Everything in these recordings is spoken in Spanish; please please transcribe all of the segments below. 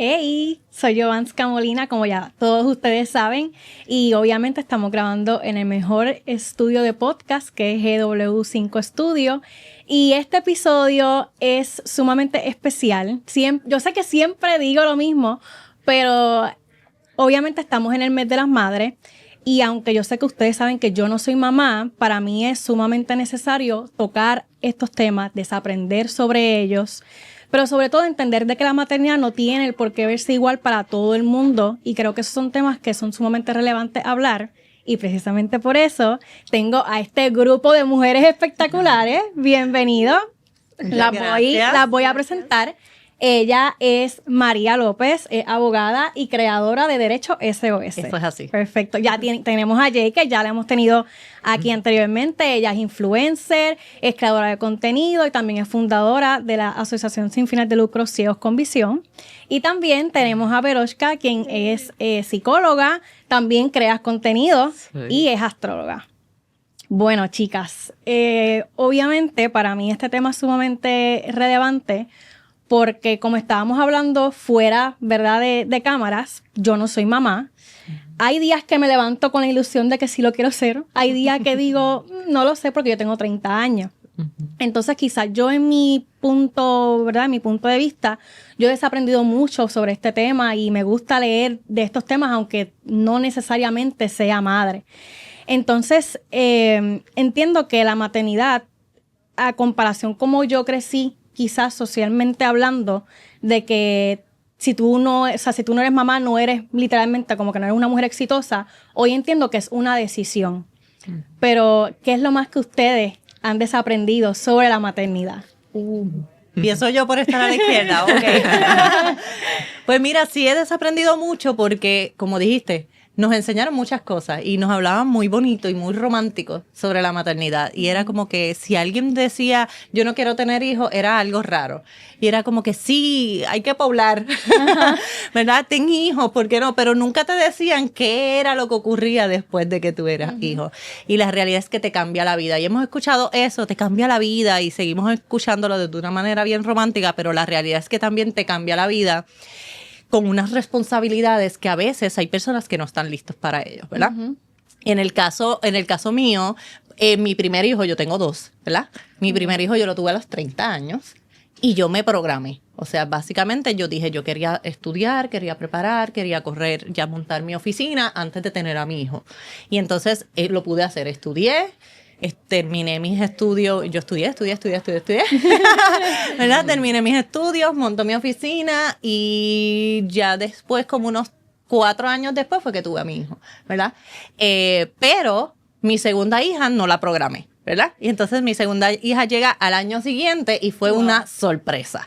Hey, soy Jovanska Molina, como ya todos ustedes saben, y obviamente estamos grabando en el mejor estudio de podcast, que es GW5 Studio, y este episodio es sumamente especial. Yo sé que siempre digo lo mismo, pero obviamente estamos en el mes de las madres, y aunque yo sé que ustedes saben que yo no soy mamá, para mí es sumamente necesario tocar estos temas, desaprender sobre ellos, pero sobre todo entender de que la maternidad no tiene el por qué verse igual para todo el mundo, y creo que esos son temas que son sumamente relevantes hablar, y precisamente por eso tengo a este grupo de mujeres espectaculares. Bienvenido. Las voy a presentar. Ella es María López, abogada y creadora de Derecho SOS. Eso es así. Perfecto. Ya tenemos a Jay, que ya la hemos tenido aquí anteriormente. Ella es influencer, es creadora de contenido y también es fundadora de la Asociación Sin Fines de Lucro Ciegos con Visión. Y también tenemos a Veroshka, quien es psicóloga, también crea contenido y es astróloga. Bueno, chicas, obviamente para mí este tema es sumamente relevante, porque como estábamos hablando fuera, ¿verdad?, de cámaras, yo no soy mamá. Hay días que me levanto con la ilusión de que sí lo quiero ser. Hay días que digo, no lo sé porque yo tengo 30 años. Entonces quizás yo en mi punto, ¿verdad?, en mi punto de vista, yo he desaprendido mucho sobre este tema y me gusta leer de estos temas, aunque no necesariamente sea madre. Entonces, entiendo que la maternidad, a comparación como yo crecí, quizás socialmente hablando, de que si tú no eres mamá, no eres literalmente como que no eres una mujer exitosa. Hoy entiendo que es una decisión. Pero, ¿qué es lo más que ustedes han desaprendido sobre la maternidad? Empiezo yo por estar a la izquierda, ok. Pues mira, sí he desaprendido mucho porque, como dijiste, nos enseñaron muchas cosas y nos hablaban muy bonito y muy romántico sobre la maternidad. Y era como que si alguien decía, yo no quiero tener hijos, era algo raro. Y era como que sí, hay que poblar, ¿verdad? Ten hijos, ¿por qué no? Pero nunca te decían qué era lo que ocurría después de que tuvieras hijos. Y la realidad es que te cambia la vida. Y hemos escuchado eso, te cambia la vida, y seguimos escuchándolo de una manera bien romántica, pero la realidad es que también te cambia la vida con unas responsabilidades que a veces hay personas que no están listos para ellos, ¿verdad? En el caso mío, mi primer hijo, yo tengo dos, ¿verdad? Mi primer hijo yo lo tuve a los 30 años y yo me programé. O sea, básicamente yo dije, yo quería estudiar, quería preparar, quería correr, ya montar mi oficina antes de tener a mi hijo. Y entonces lo pude hacer, estudié. Terminé mis estudios, yo estudié, ¿verdad? Terminé mis estudios, monté mi oficina y ya después, como unos 4 años después, fue que tuve a mi hijo, ¿verdad? Pero mi segunda hija no la programé, ¿verdad? Y entonces mi segunda hija llega al año siguiente y fue una sorpresa.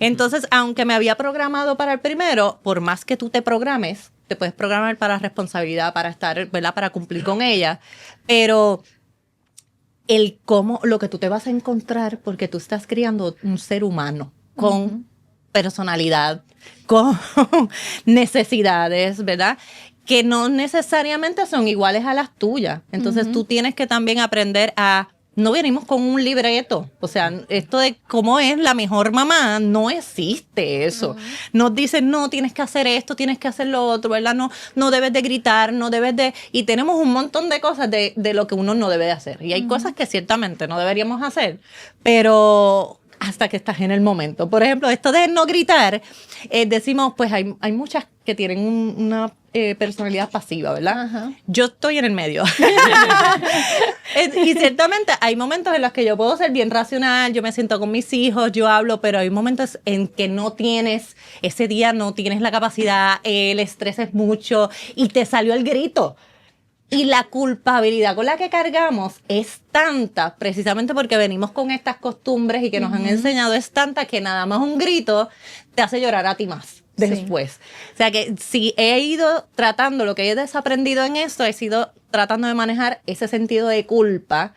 Entonces, aunque me había programado para el primero, por más que tú te programes, te puedes programar para responsabilidad, para estar, ¿verdad? Para cumplir con ella, pero lo que tú te vas a encontrar, porque tú estás criando un ser humano con personalidad, con necesidades, ¿verdad?, que no necesariamente son iguales a las tuyas. Entonces tú tienes que también aprender a... No venimos con un libreto. O sea, esto de cómo es la mejor mamá, no existe eso. Nos dicen, no, tienes que hacer esto, tienes que hacer lo otro, ¿verdad? No debes de gritar, no debes de... Y tenemos un montón de cosas de lo que uno no debe de hacer. Y hay cosas que ciertamente no deberíamos hacer, pero hasta que estás en el momento. Por ejemplo, esto de no gritar, decimos, pues hay muchas que tienen una personalidad pasiva, ¿verdad? Yo estoy en el medio. Y ciertamente hay momentos en los que yo puedo ser bien racional, yo me siento con mis hijos, yo hablo, pero hay momentos en que ese día no tienes la capacidad, el estrés es mucho y te salió el grito. Y la culpabilidad con la que cargamos es tanta, precisamente porque venimos con estas costumbres y que nos han enseñado, es tanta que nada más un grito te hace llorar a ti más después. Sí. O sea que si he ido tratando, lo que he desaprendido en esto, he sido tratando de manejar ese sentido de culpa,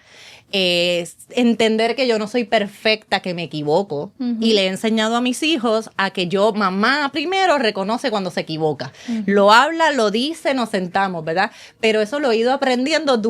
entender que yo no soy perfecta, que me equivoco, y le he enseñado a mis hijos a que yo, mamá primero, reconoce cuando se equivoca. Lo habla, lo dice, nos sentamos, ¿verdad? Pero eso lo he ido aprendiendo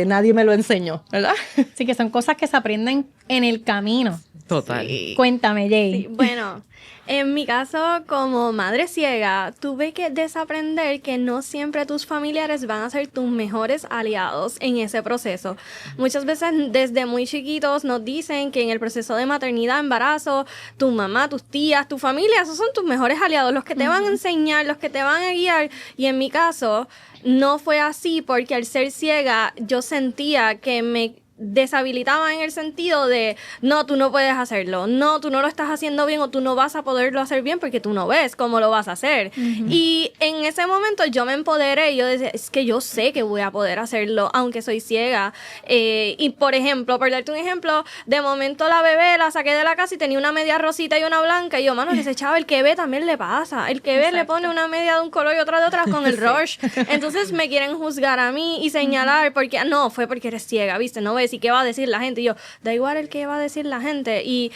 nadie me lo enseñó, ¿verdad? Sí, que son cosas que se aprenden en el camino. Total. Sí. Cuéntame, Jay. Sí, bueno, En mi caso, como madre ciega, tuve que desaprender que no siempre tus familiares van a ser tus mejores aliados en ese proceso. Muchas veces desde muy chiquitos nos dicen que en el proceso de maternidad, embarazo, tu mamá, tus tías, tu familia, esos son tus mejores aliados, los que te van a enseñar, los que te van a guiar. Y en mi caso, no fue así porque al ser ciega yo sentía que me deshabilitaba en el sentido de no, tú no puedes hacerlo, no, tú no lo estás haciendo bien o tú no vas a poderlo hacer bien porque tú no ves cómo lo vas a hacer. Y en ese momento yo me empoderé y yo decía, es que yo sé que voy a poder hacerlo aunque soy ciega. Y por ejemplo, por darte un ejemplo, de momento la bebé la saqué de la casa y tenía una media rosita y una blanca y yo, mano, que ese chavo, el que ve también le pasa, el que ve le pone una media de un color y otra de otra con el rush. Entonces me quieren juzgar a mí y señalar porque, no, fue porque eres ciega, ¿viste? No ves. ¿Y qué va a decir la gente? Y yo, da igual el que va a decir la gente. Y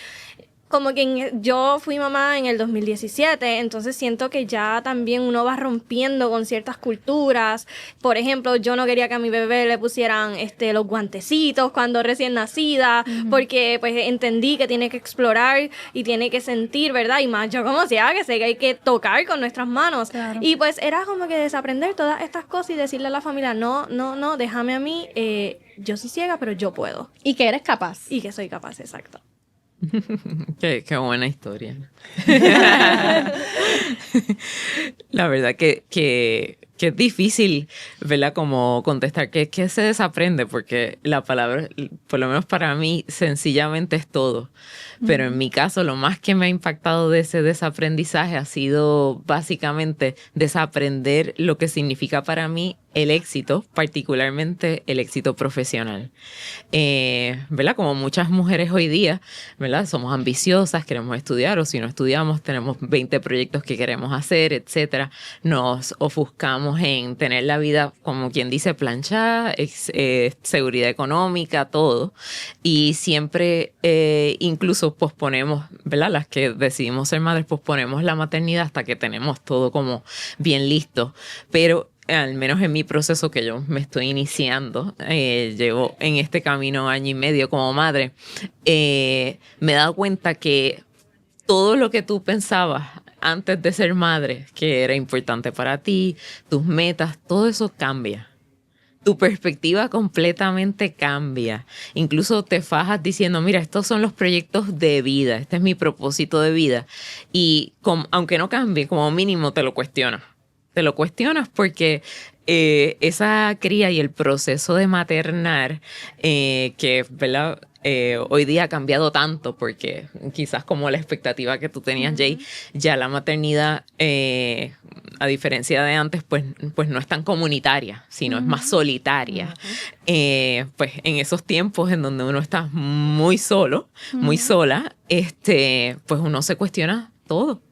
como que yo fui mamá en el 2017, entonces siento que ya también uno va rompiendo con ciertas culturas. Por ejemplo, yo no quería que a mi bebé le pusieran los guantecitos cuando recién nacida, porque pues entendí que tiene que explorar y tiene que sentir, ¿verdad? Y más yo como sea, que sé que hay que tocar con nuestras manos. Claro. Y pues era como que desaprender todas estas cosas y decirle a la familia, no, déjame a mí, yo soy ciega, pero yo puedo. Y que eres capaz. Y que soy capaz, exacto. Qué buena historia. La verdad que es difícil, ¿verdad? Como contestar que se desaprende, porque la palabra, por lo menos para mí, sencillamente es todo. Pero en mi caso, lo más que me ha impactado de ese desaprendizaje ha sido básicamente desaprender lo que significa para mí el éxito, particularmente el éxito profesional. ¿Verdad? Como muchas mujeres hoy día, ¿verdad? Somos ambiciosas, queremos estudiar, o si no estudiamos, tenemos 20 proyectos que queremos hacer, etcétera. Nos ofuscamos en tener la vida, como quien dice, planchada, seguridad económica, todo. Y siempre, incluso posponemos, ¿verdad? Las que decidimos ser madres, posponemos la maternidad hasta que tenemos todo como bien listo. Pero al menos en mi proceso que yo me estoy iniciando, llevo en este camino 1 año y medio como madre, me he dado cuenta que todo lo que tú pensabas antes de ser madre, que era importante para ti, tus metas, todo eso cambia. Tu perspectiva completamente cambia. Incluso te fajas diciendo, mira, estos son los proyectos de vida, este es mi propósito de vida. Y aunque no cambie, como mínimo te lo cuestionas. Te lo cuestionas porque esa cría y el proceso de maternar, que, ¿verdad? Hoy día ha cambiado tanto porque quizás como la expectativa que tú tenías, Jay, ya la maternidad, a diferencia de antes, pues no es tan comunitaria, sino es más solitaria. Pues en esos tiempos en donde uno está muy solo, muy sola, pues uno se cuestiona todo.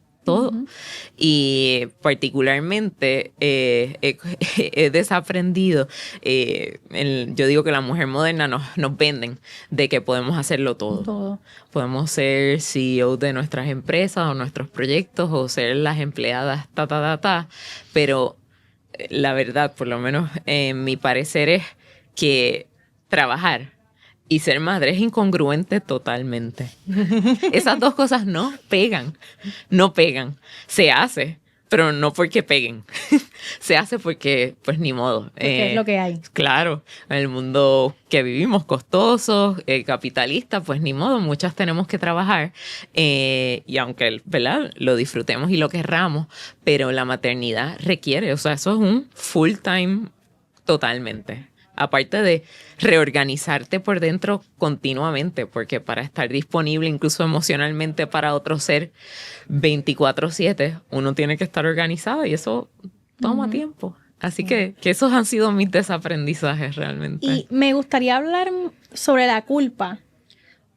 Y particularmente he desaprendido, yo digo que la mujer moderna nos venden de que podemos hacerlo todo. Podemos ser CEO de nuestras empresas o nuestros proyectos o ser las empleadas pero la verdad, por lo menos en mi parecer, es que trabajar y ser madre es incongruente totalmente. Esas dos cosas no pegan. Se hace, pero no porque peguen. Se hace porque, pues, ni modo. Porque es lo que hay. Claro, en el mundo que vivimos, costoso, capitalista, pues ni modo, muchas tenemos que trabajar. Y aunque, ¿verdad?, lo disfrutemos y lo querramos, pero la maternidad requiere, o sea, eso es un full time totalmente. Aparte de reorganizarte por dentro continuamente, porque para estar disponible incluso emocionalmente para otro ser 24/7, uno tiene que estar organizado y eso toma tiempo. Así que esos han sido mis desaprendizajes realmente. Y me gustaría hablar sobre la culpa,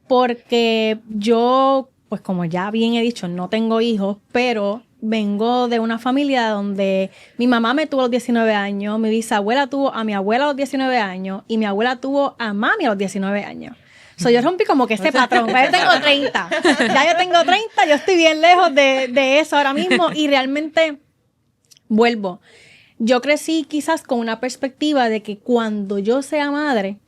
porque yo, pues como ya bien he dicho, no tengo hijos, pero vengo de una familia donde mi mamá me tuvo a los 19 años, mi bisabuela tuvo a mi abuela a los 19 años y mi abuela tuvo a mami a los 19 años. So, yo rompí como que ese patrón. Yo tengo 30. Ya yo tengo 30, yo estoy bien lejos de eso ahora mismo y realmente vuelvo. Yo crecí quizás con una perspectiva de que cuando yo sea madre,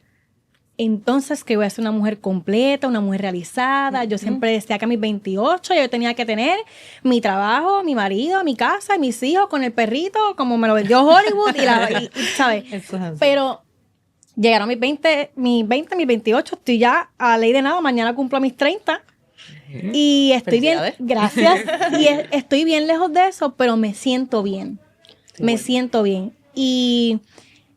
entonces que voy a ser una mujer completa, una mujer realizada. Yo siempre decía que a mis 28 yo tenía que tener mi trabajo, mi marido, mi casa y mis hijos con el perrito, como me lo vendió Hollywood, ¿sabes? Eso es así. Pero llegaron mis 20, mis 28, estoy ya a ley de nada, mañana cumplo mis 30. Y estoy bien, gracias, y estoy bien lejos de eso, pero me siento bien, siento bien. Y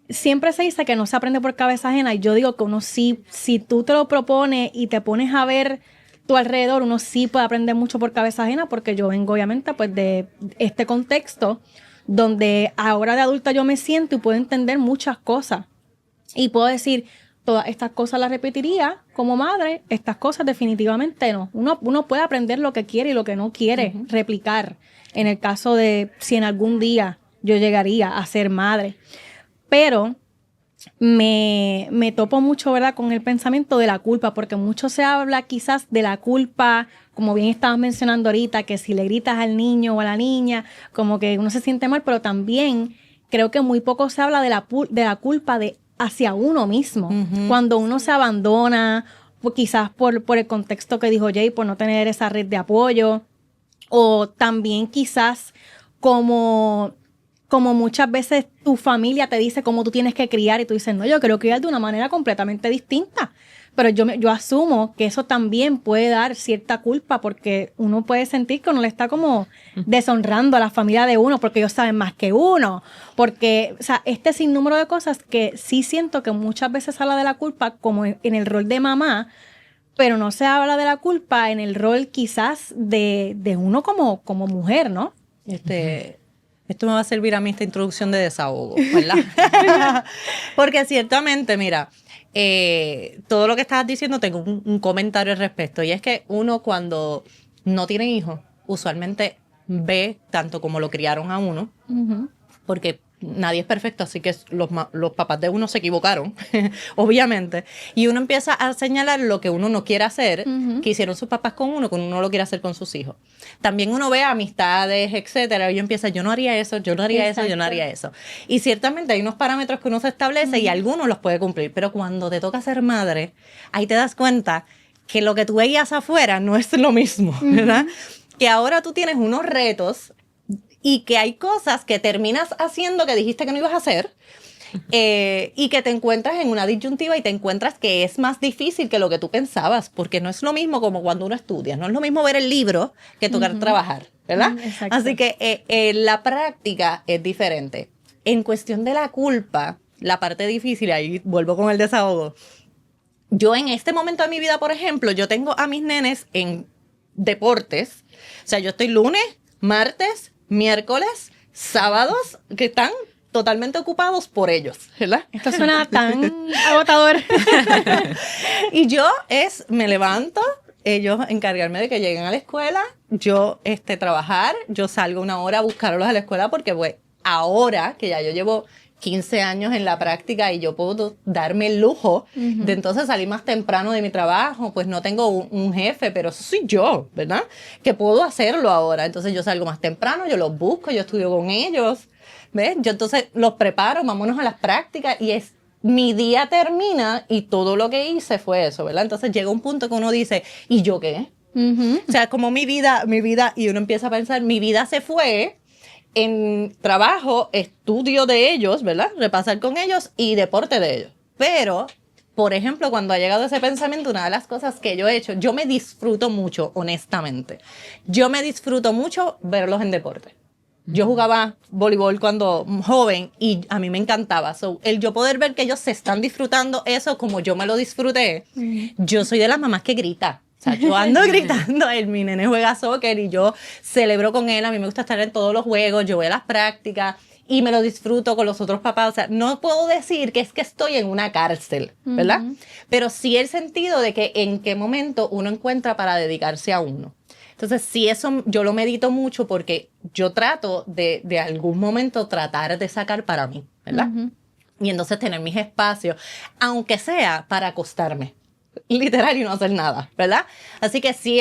siempre se dice que no se aprende por cabeza ajena, y yo digo que uno sí, si tú te lo propones y te pones a ver tu alrededor, uno sí puede aprender mucho por cabeza ajena, porque yo vengo obviamente pues de este contexto donde ahora de adulta yo me siento y puedo entender muchas cosas. Y puedo decir, todas estas cosas las repetiría como madre, estas cosas definitivamente no. Uno puede aprender lo que quiere y lo que no quiere replicar, en el caso de si en algún día yo llegaría a ser madre. Pero me topo mucho, ¿verdad?, con el pensamiento de la culpa, porque mucho se habla quizás de la culpa, como bien estabas mencionando ahorita, que si le gritas al niño o a la niña, como que uno se siente mal, pero también creo que muy poco se habla de la culpa hacia uno mismo. Cuando uno se abandona, pues quizás por el contexto que dijo Jay, por no tener esa red de apoyo, o también quizás como muchas veces tu familia te dice cómo tú tienes que criar y tú dices, no, yo quiero criar de una manera completamente distinta. Pero yo asumo que eso también puede dar cierta culpa, porque uno puede sentir que uno le está como deshonrando a la familia de uno porque ellos saben más que uno. Porque, o sea, este sinnúmero de cosas que sí siento que muchas veces se habla de la culpa como en el rol de mamá, pero no se habla de la culpa en el rol quizás de uno como mujer, ¿no? Esto me va a servir a mí esta introducción de desahogo, ¿verdad? Porque ciertamente, mira, todo lo que estabas diciendo tengo un comentario al respecto, y es que uno cuando no tiene hijos usualmente ve tanto como lo criaron a uno, porque nadie es perfecto, así que los papás de uno se equivocaron, obviamente, y uno empieza a señalar lo que uno no quiere hacer, que hicieron sus papás con uno, que uno no lo quiere hacer con sus hijos. También uno ve amistades, etcétera, y uno empieza, yo no haría eso, yo no haría eso, yo no haría eso. Y ciertamente hay unos parámetros que uno se establece y algunos los puede cumplir, pero cuando te toca ser madre, ahí te das cuenta que lo que tú veías afuera no es lo mismo, ¿verdad? Que ahora tú tienes unos retos y que hay cosas que terminas haciendo que dijiste que no ibas a hacer, y que te encuentras en una disyuntiva y te encuentras que es más difícil que lo que tú pensabas, porque no es lo mismo como cuando uno estudia, no es lo mismo ver el libro que tocar trabajar, ¿verdad? Exacto. Así que la práctica es diferente. En cuestión de la culpa, la parte difícil, ahí vuelvo con el desahogo. Yo en este momento de mi vida, por ejemplo, yo tengo a mis nenes en deportes, o sea, yo estoy lunes, martes, miércoles, sábados, que están totalmente ocupados por ellos, ¿verdad? Esto suena tan agotador. Y yo me levanto, ellos encargarme de que lleguen a la escuela, yo trabajar, yo salgo una hora a buscarlos a la escuela, porque pues ahora que ya yo llevo 15 años en la práctica y yo puedo darme el lujo de entonces salir más temprano de mi trabajo, pues no tengo un jefe, pero eso soy yo, ¿verdad? Que puedo hacerlo ahora. Entonces yo salgo más temprano, yo los busco, yo estudio con ellos, ¿ves? Yo entonces los preparo, vámonos a las prácticas, y mi día termina y todo lo que hice fue eso, ¿verdad? Entonces llega un punto que uno dice, ¿y yo qué? O sea, como mi vida, y uno empieza a pensar, mi vida se fue en trabajo, estudio de ellos, ¿verdad? Repasar con ellos y deporte de ellos. Pero, por ejemplo, cuando ha llegado ese pensamiento, una de las cosas que yo he hecho, yo me disfruto mucho, honestamente. Yo me disfruto mucho verlos en deporte. Yo jugaba voleibol cuando joven y a mí me encantaba. So, el yo poder ver que ellos se están disfrutando eso como yo me lo disfruté, yo soy de las mamás que grita. O sea, yo ando gritando, mi nene juega soccer y yo celebro con él, a mí me gusta estar en todos los juegos, yo voy a las prácticas y me lo disfruto con los otros papás. O sea, no puedo decir que es que estoy en una cárcel, ¿verdad? Pero sí el sentido de que en qué momento uno encuentra para dedicarse a uno. Entonces, sí, eso yo lo medito mucho, porque yo trato de algún momento tratar de sacar para mí, ¿verdad? Y entonces tener mis espacios, aunque sea para acostarme. Literal, y no hacer nada, ¿verdad? Así que sí,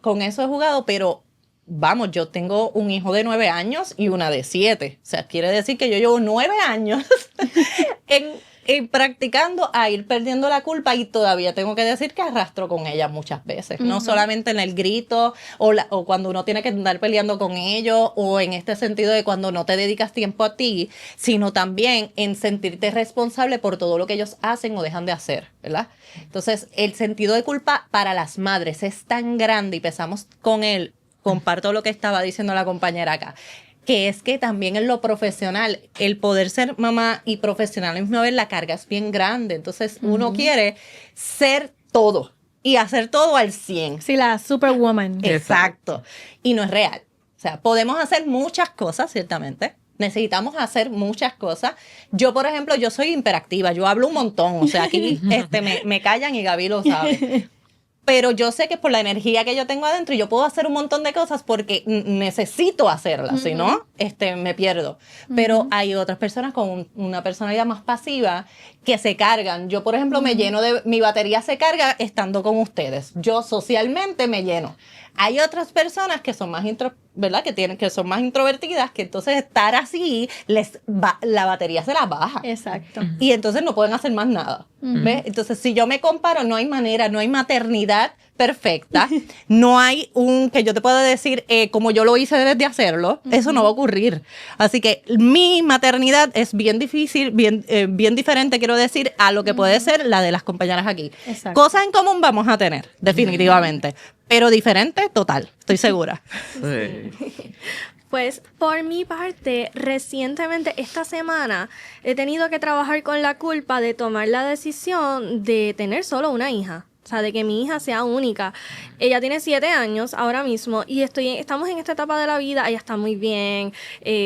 con eso he jugado, pero vamos, yo tengo un hijo de 9 años y una de 7. O sea, quiere decir que yo llevo 9 años practicando a ir perdiendo la culpa, y todavía tengo que decir que arrastro con ella muchas veces, no solamente en el grito o cuando uno tiene que andar peleando con ellos, o en este sentido de cuando no te dedicas tiempo a ti, sino también en sentirte responsable por todo lo que ellos hacen o dejan de hacer, ¿verdad? Entonces, el sentido de culpa para las madres es tan grande, y empezamos con él, comparto lo que estaba diciendo la compañera acá, que es que también en lo profesional, el poder ser mamá y profesional a la misma vez, la carga es bien grande. Entonces, uno quiere ser todo y hacer todo al 100. Sí, la superwoman. Exacto. Y no es real. O sea, podemos hacer muchas cosas, ciertamente. Necesitamos hacer muchas cosas. Yo, por ejemplo, yo soy hiperactiva. Yo hablo un montón. O sea, aquí me callan y Gaby lo sabe. Pero yo sé que por la energía que yo tengo adentro, yo puedo hacer un montón de cosas porque necesito hacerlas, si no, me pierdo. Pero hay otras personas con una personalidad más pasiva que se cargan. Yo, por ejemplo, me lleno mi batería se carga estando con ustedes. Yo socialmente me lleno. Hay otras personas que son más ¿verdad? Que son más introvertidas, que entonces estar así, la batería se la baja. Exacto. Y entonces no pueden hacer más nada. ¿Ves? Entonces, si yo me comparo, no hay manera, no hay maternidad perfecta, no hay que yo te pueda decir, como yo lo hice desde hacerlo, eso no va a ocurrir. Así que mi maternidad es bien difícil, bien diferente, quiero decir, a lo que puede ser la de las compañeras aquí. Exacto. Cosas en común vamos a tener, definitivamente, pero diferente, total, estoy segura. Sí. Pues por mi parte, recientemente esta semana he tenido que trabajar con la culpa de tomar la decisión de tener solo una hija. O sea, de que mi hija sea única. Ella tiene 7 años ahora mismo y estamos en esta etapa de la vida. Ella está muy bien,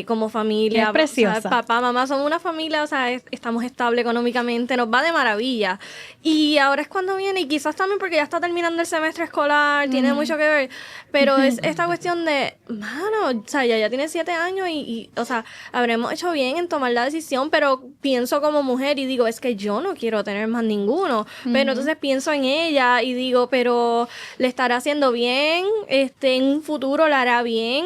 como familia. Es preciosa. O sea, papá, mamá, somos una familia, o sea, estamos estable económicamente, nos va de maravilla. Y ahora es cuando viene, y quizás también porque ya está terminando el semestre escolar, tiene mucho que ver, pero es esta cuestión de, mano, o sea, ya tiene 7 años y, o sea, habremos hecho bien en tomar la decisión, pero pienso como mujer y digo, es que yo no quiero tener más ninguno. Pero entonces pienso en ella y digo, pero le estará haciendo bien, en un futuro la hará bien,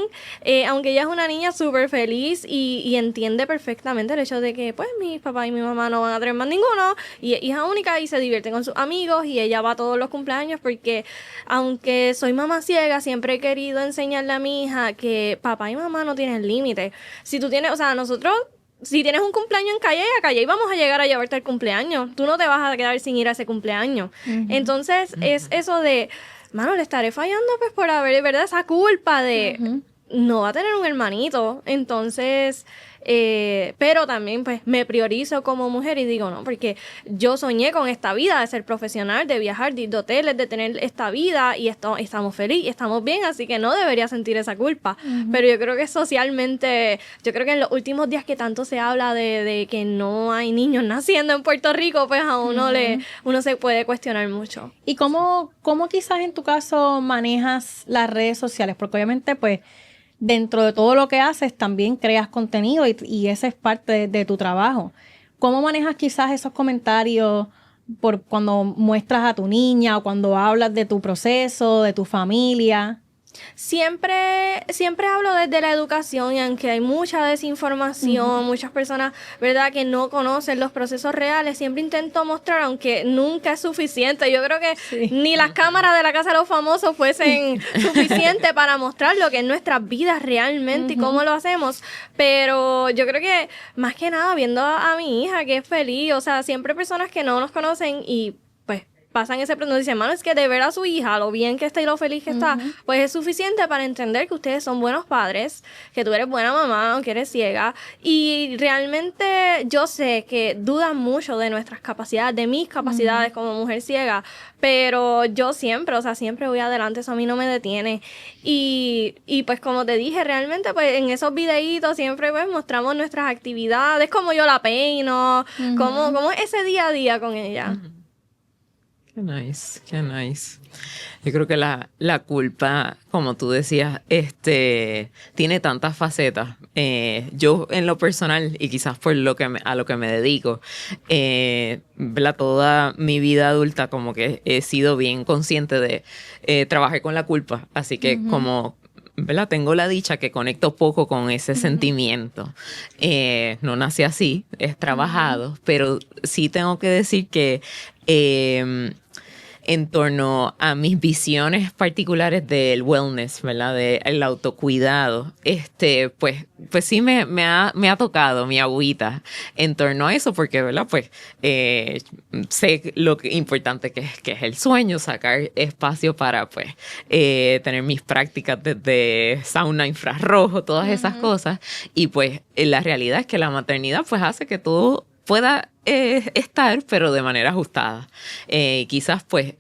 aunque ella es una niña súper feliz y entiende perfectamente el hecho de que pues mi papá y mi mamá no van a tener más ninguno, y es hija única y se divierte con sus amigos y ella va a todos los cumpleaños, porque aunque soy mamá ciega, siempre he querido enseñarle a mi hija que papá y mamá no tienen límite. Si tú tienes, o sea, nosotros, si tienes un cumpleaños en Calle vamos a llegar a llevarte el cumpleaños. Tú no te vas a quedar sin ir a ese cumpleaños. Entonces, es eso de, mano, le estaré fallando pues por haber, ¿verdad? Esa culpa de no va a tener un hermanito. Entonces, pero también pues me priorizo como mujer y digo, no, porque yo soñé con esta vida de ser profesional, de viajar, de ir de hoteles, de tener esta vida y estamos felices, estamos bien, así que no debería sentir esa culpa. Pero yo creo que socialmente, yo creo que en los últimos días que tanto se habla de que no hay niños naciendo en Puerto Rico, pues a uno uno se puede cuestionar mucho. ¿Y cómo quizás en tu caso manejas las redes sociales? Porque obviamente, pues, dentro de todo lo que haces, también creas contenido y esa es parte de tu trabajo. ¿Cómo manejas quizás esos comentarios por cuando muestras a tu niña o cuando hablas de tu proceso, de tu familia? Siempre hablo desde la educación, y aunque hay mucha desinformación, muchas personas, ¿verdad?, que no conocen los procesos reales, siempre intento mostrar, aunque nunca es suficiente. Yo creo que ni las cámaras de la Casa de los Famosos fuesen suficientes para mostrar lo que es nuestras vidas realmente y cómo lo hacemos. Pero yo creo que, más que nada, viendo a mi hija que es feliz, o sea, siempre personas que no nos conocen y pues pasan ese proceso y dicen, mano, es que de ver a su hija, lo bien que está y lo feliz que está, pues es suficiente para entender que ustedes son buenos padres, que tú eres buena mamá, aunque eres ciega, y realmente yo sé que dudan mucho de nuestras capacidades, de mis capacidades como mujer ciega, pero yo siempre, o sea, siempre voy adelante, eso a mí no me detiene. Y pues como te dije, realmente pues en esos videitos siempre pues mostramos nuestras actividades, cómo yo la peino, cómo es ese día a día con ella. Qué nice, qué nice. Yo creo que la culpa, como tú decías, tiene tantas facetas. Yo en lo personal, y quizás por a lo que me dedico, toda mi vida adulta como que he sido bien consciente de trabajar con la culpa. Así que como ¿verdad? Tengo la dicha que conecto poco con ese sentimiento. No nací así, es trabajado, pero sí tengo que decir que en torno a mis visiones particulares del wellness, ¿verdad? Del autocuidado, pues sí me ha tocado mi agüita en torno a eso, porque, ¿verdad? Pues sé lo importante que es el sueño, sacar espacio para, pues, tener mis prácticas desde sauna infrarrojo, todas esas cosas, y pues la realidad es que la maternidad, pues, hace que todo pueda estar, pero de manera ajustada. Quizás, pues,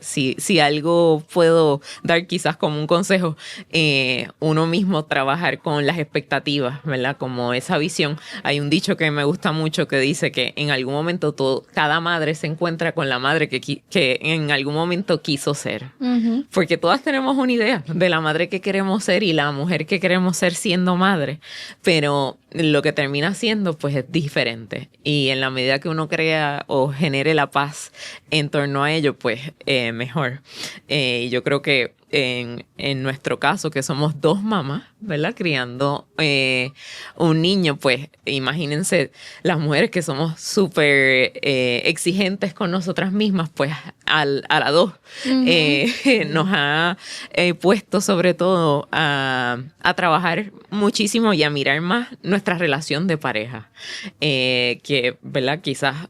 si algo puedo dar quizás como un consejo, uno mismo trabajar con las expectativas, ¿verdad? Como esa visión. Hay un dicho que me gusta mucho que dice que en algún momento cada madre se encuentra con la madre que en algún momento quiso ser. Porque todas tenemos una idea de la madre que queremos ser y la mujer que queremos ser siendo madre, pero lo que termina siendo, pues, es diferente. Y en la medida que uno crea o genere la paz en torno a ello, pues mejor. Y yo creo que en nuestro caso, que somos 2 mamás, ¿verdad? Criando un niño, pues imagínense las mujeres que somos súper exigentes con nosotras mismas, pues a la 2 nos ha puesto sobre todo a trabajar muchísimo y a mirar más nuestra relación de pareja, que, ¿verdad? Quizás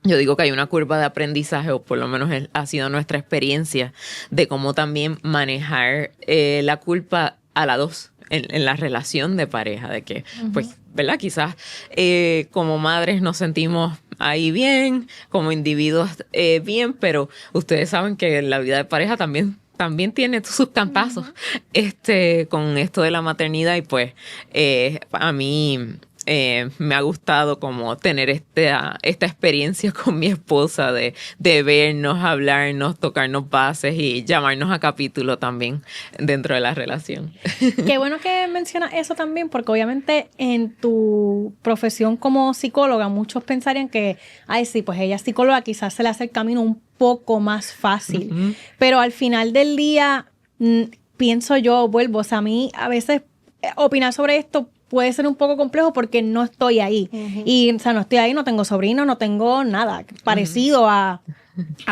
yo digo que hay una curva de aprendizaje, o por lo menos ha sido nuestra experiencia, de cómo también manejar la culpa a la 2 en la relación de pareja, de que, pues, ¿verdad? Quizás como madres nos sentimos ahí bien, como individuos bien, pero ustedes saben que la vida de pareja también tiene sus cantazos con esto de la maternidad, y pues a mí me ha gustado como tener esta experiencia con mi esposa de vernos, hablarnos, tocarnos bases y llamarnos a capítulo también dentro de la relación. Qué bueno que mencionas eso también, porque obviamente en tu profesión como psicóloga muchos pensarían que, ay, sí, pues ella es psicóloga, quizás se le hace el camino un poco más fácil, pero al final del día pienso yo, o sea, a mí a veces opinar sobre esto puede ser un poco complejo porque no estoy ahí. Y, o sea, no estoy ahí, no tengo sobrino, no tengo nada parecido a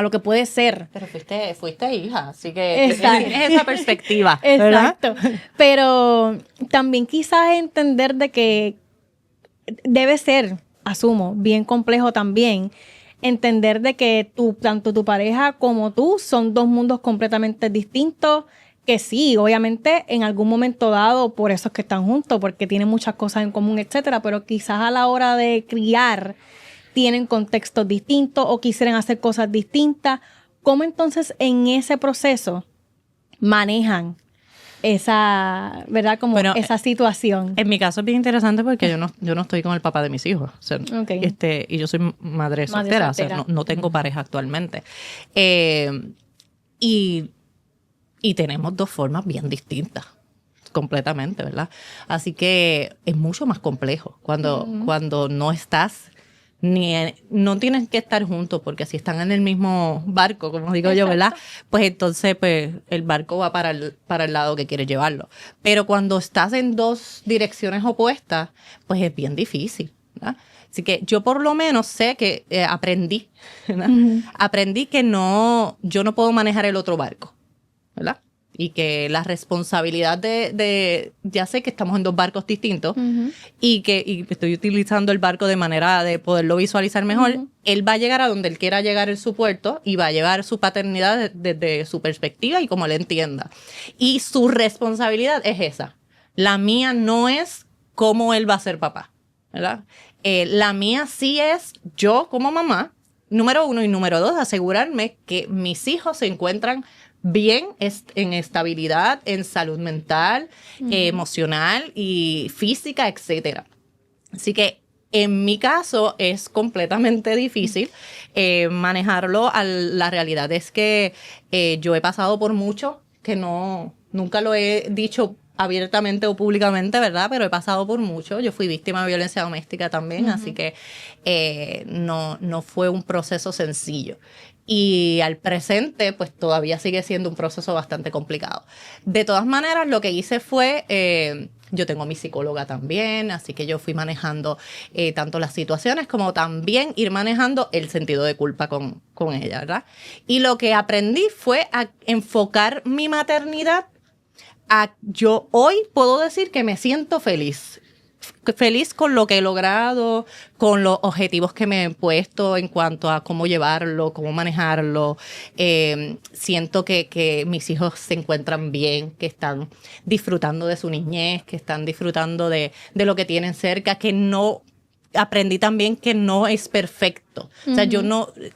lo que puede ser. Pero fuiste hija, así que Exacto. tienes esa perspectiva, ¿verdad? Exacto. Pero también quizás entender de que debe ser, asumo, bien complejo también, entender de que tanto tu pareja como tú son 2 mundos completamente distintos, que sí, obviamente en algún momento dado, por eso es que están juntos, porque tienen muchas cosas en común, etcétera, pero quizás a la hora de criar tienen contextos distintos o quisieran hacer cosas distintas. ¿Cómo entonces en ese proceso manejan esa, ¿verdad? Como Bueno, esa situación? En mi caso es bien interesante porque yo no estoy con el papá de mis hijos. O sea, Okay. y yo soy madre soltera. O sea, no tengo pareja actualmente. Y tenemos 2 formas bien distintas, completamente, ¿verdad? Así que es mucho más complejo cuando no estás, no tienen que estar juntos, porque si están en el mismo barco, como digo yo, ¿verdad? Pues entonces pues, el barco va para el lado que quiere llevarlo. Pero cuando estás en 2 direcciones opuestas, pues es bien difícil, ¿verdad? Así que yo por lo menos sé que aprendí, ¿verdad? Aprendí que yo no puedo manejar el otro barco, ¿verdad? Y que la responsabilidad ya sé que estamos en 2 barcos distintos y estoy utilizando el barco de manera de poderlo visualizar mejor. Él va a llegar a donde él quiera llegar en su puerto y va a llevar su paternidad desde su perspectiva y como él entienda. Y su responsabilidad es esa. La mía no es cómo él va a ser papá, ¿verdad? La mía sí es yo como mamá, número 1, y número 2, asegurarme que mis hijos se encuentran bien en estabilidad, en salud mental, emocional y física, etcétera. Así que en mi caso es completamente difícil manejarlo. La realidad es que yo he pasado por mucho que nunca lo he dicho abiertamente o públicamente, ¿verdad? Pero he pasado por mucho. Yo fui víctima de violencia doméstica también, así que no fue un proceso sencillo. Y al presente, pues todavía sigue siendo un proceso bastante complicado. De todas maneras, lo que hice fue, yo tengo mi psicóloga también, así que yo fui manejando tanto las situaciones como también ir manejando el sentido de culpa con ella, ¿verdad? Y lo que aprendí fue a enfocar mi maternidad yo hoy puedo decir que me siento feliz con lo que he logrado, con los objetivos que me he puesto en cuanto a cómo llevarlo, cómo manejarlo. Siento que mis hijos se encuentran bien, que están disfrutando de su niñez, que están disfrutando de lo que tienen cerca, que no... Aprendí también que no es perfecto. O sea,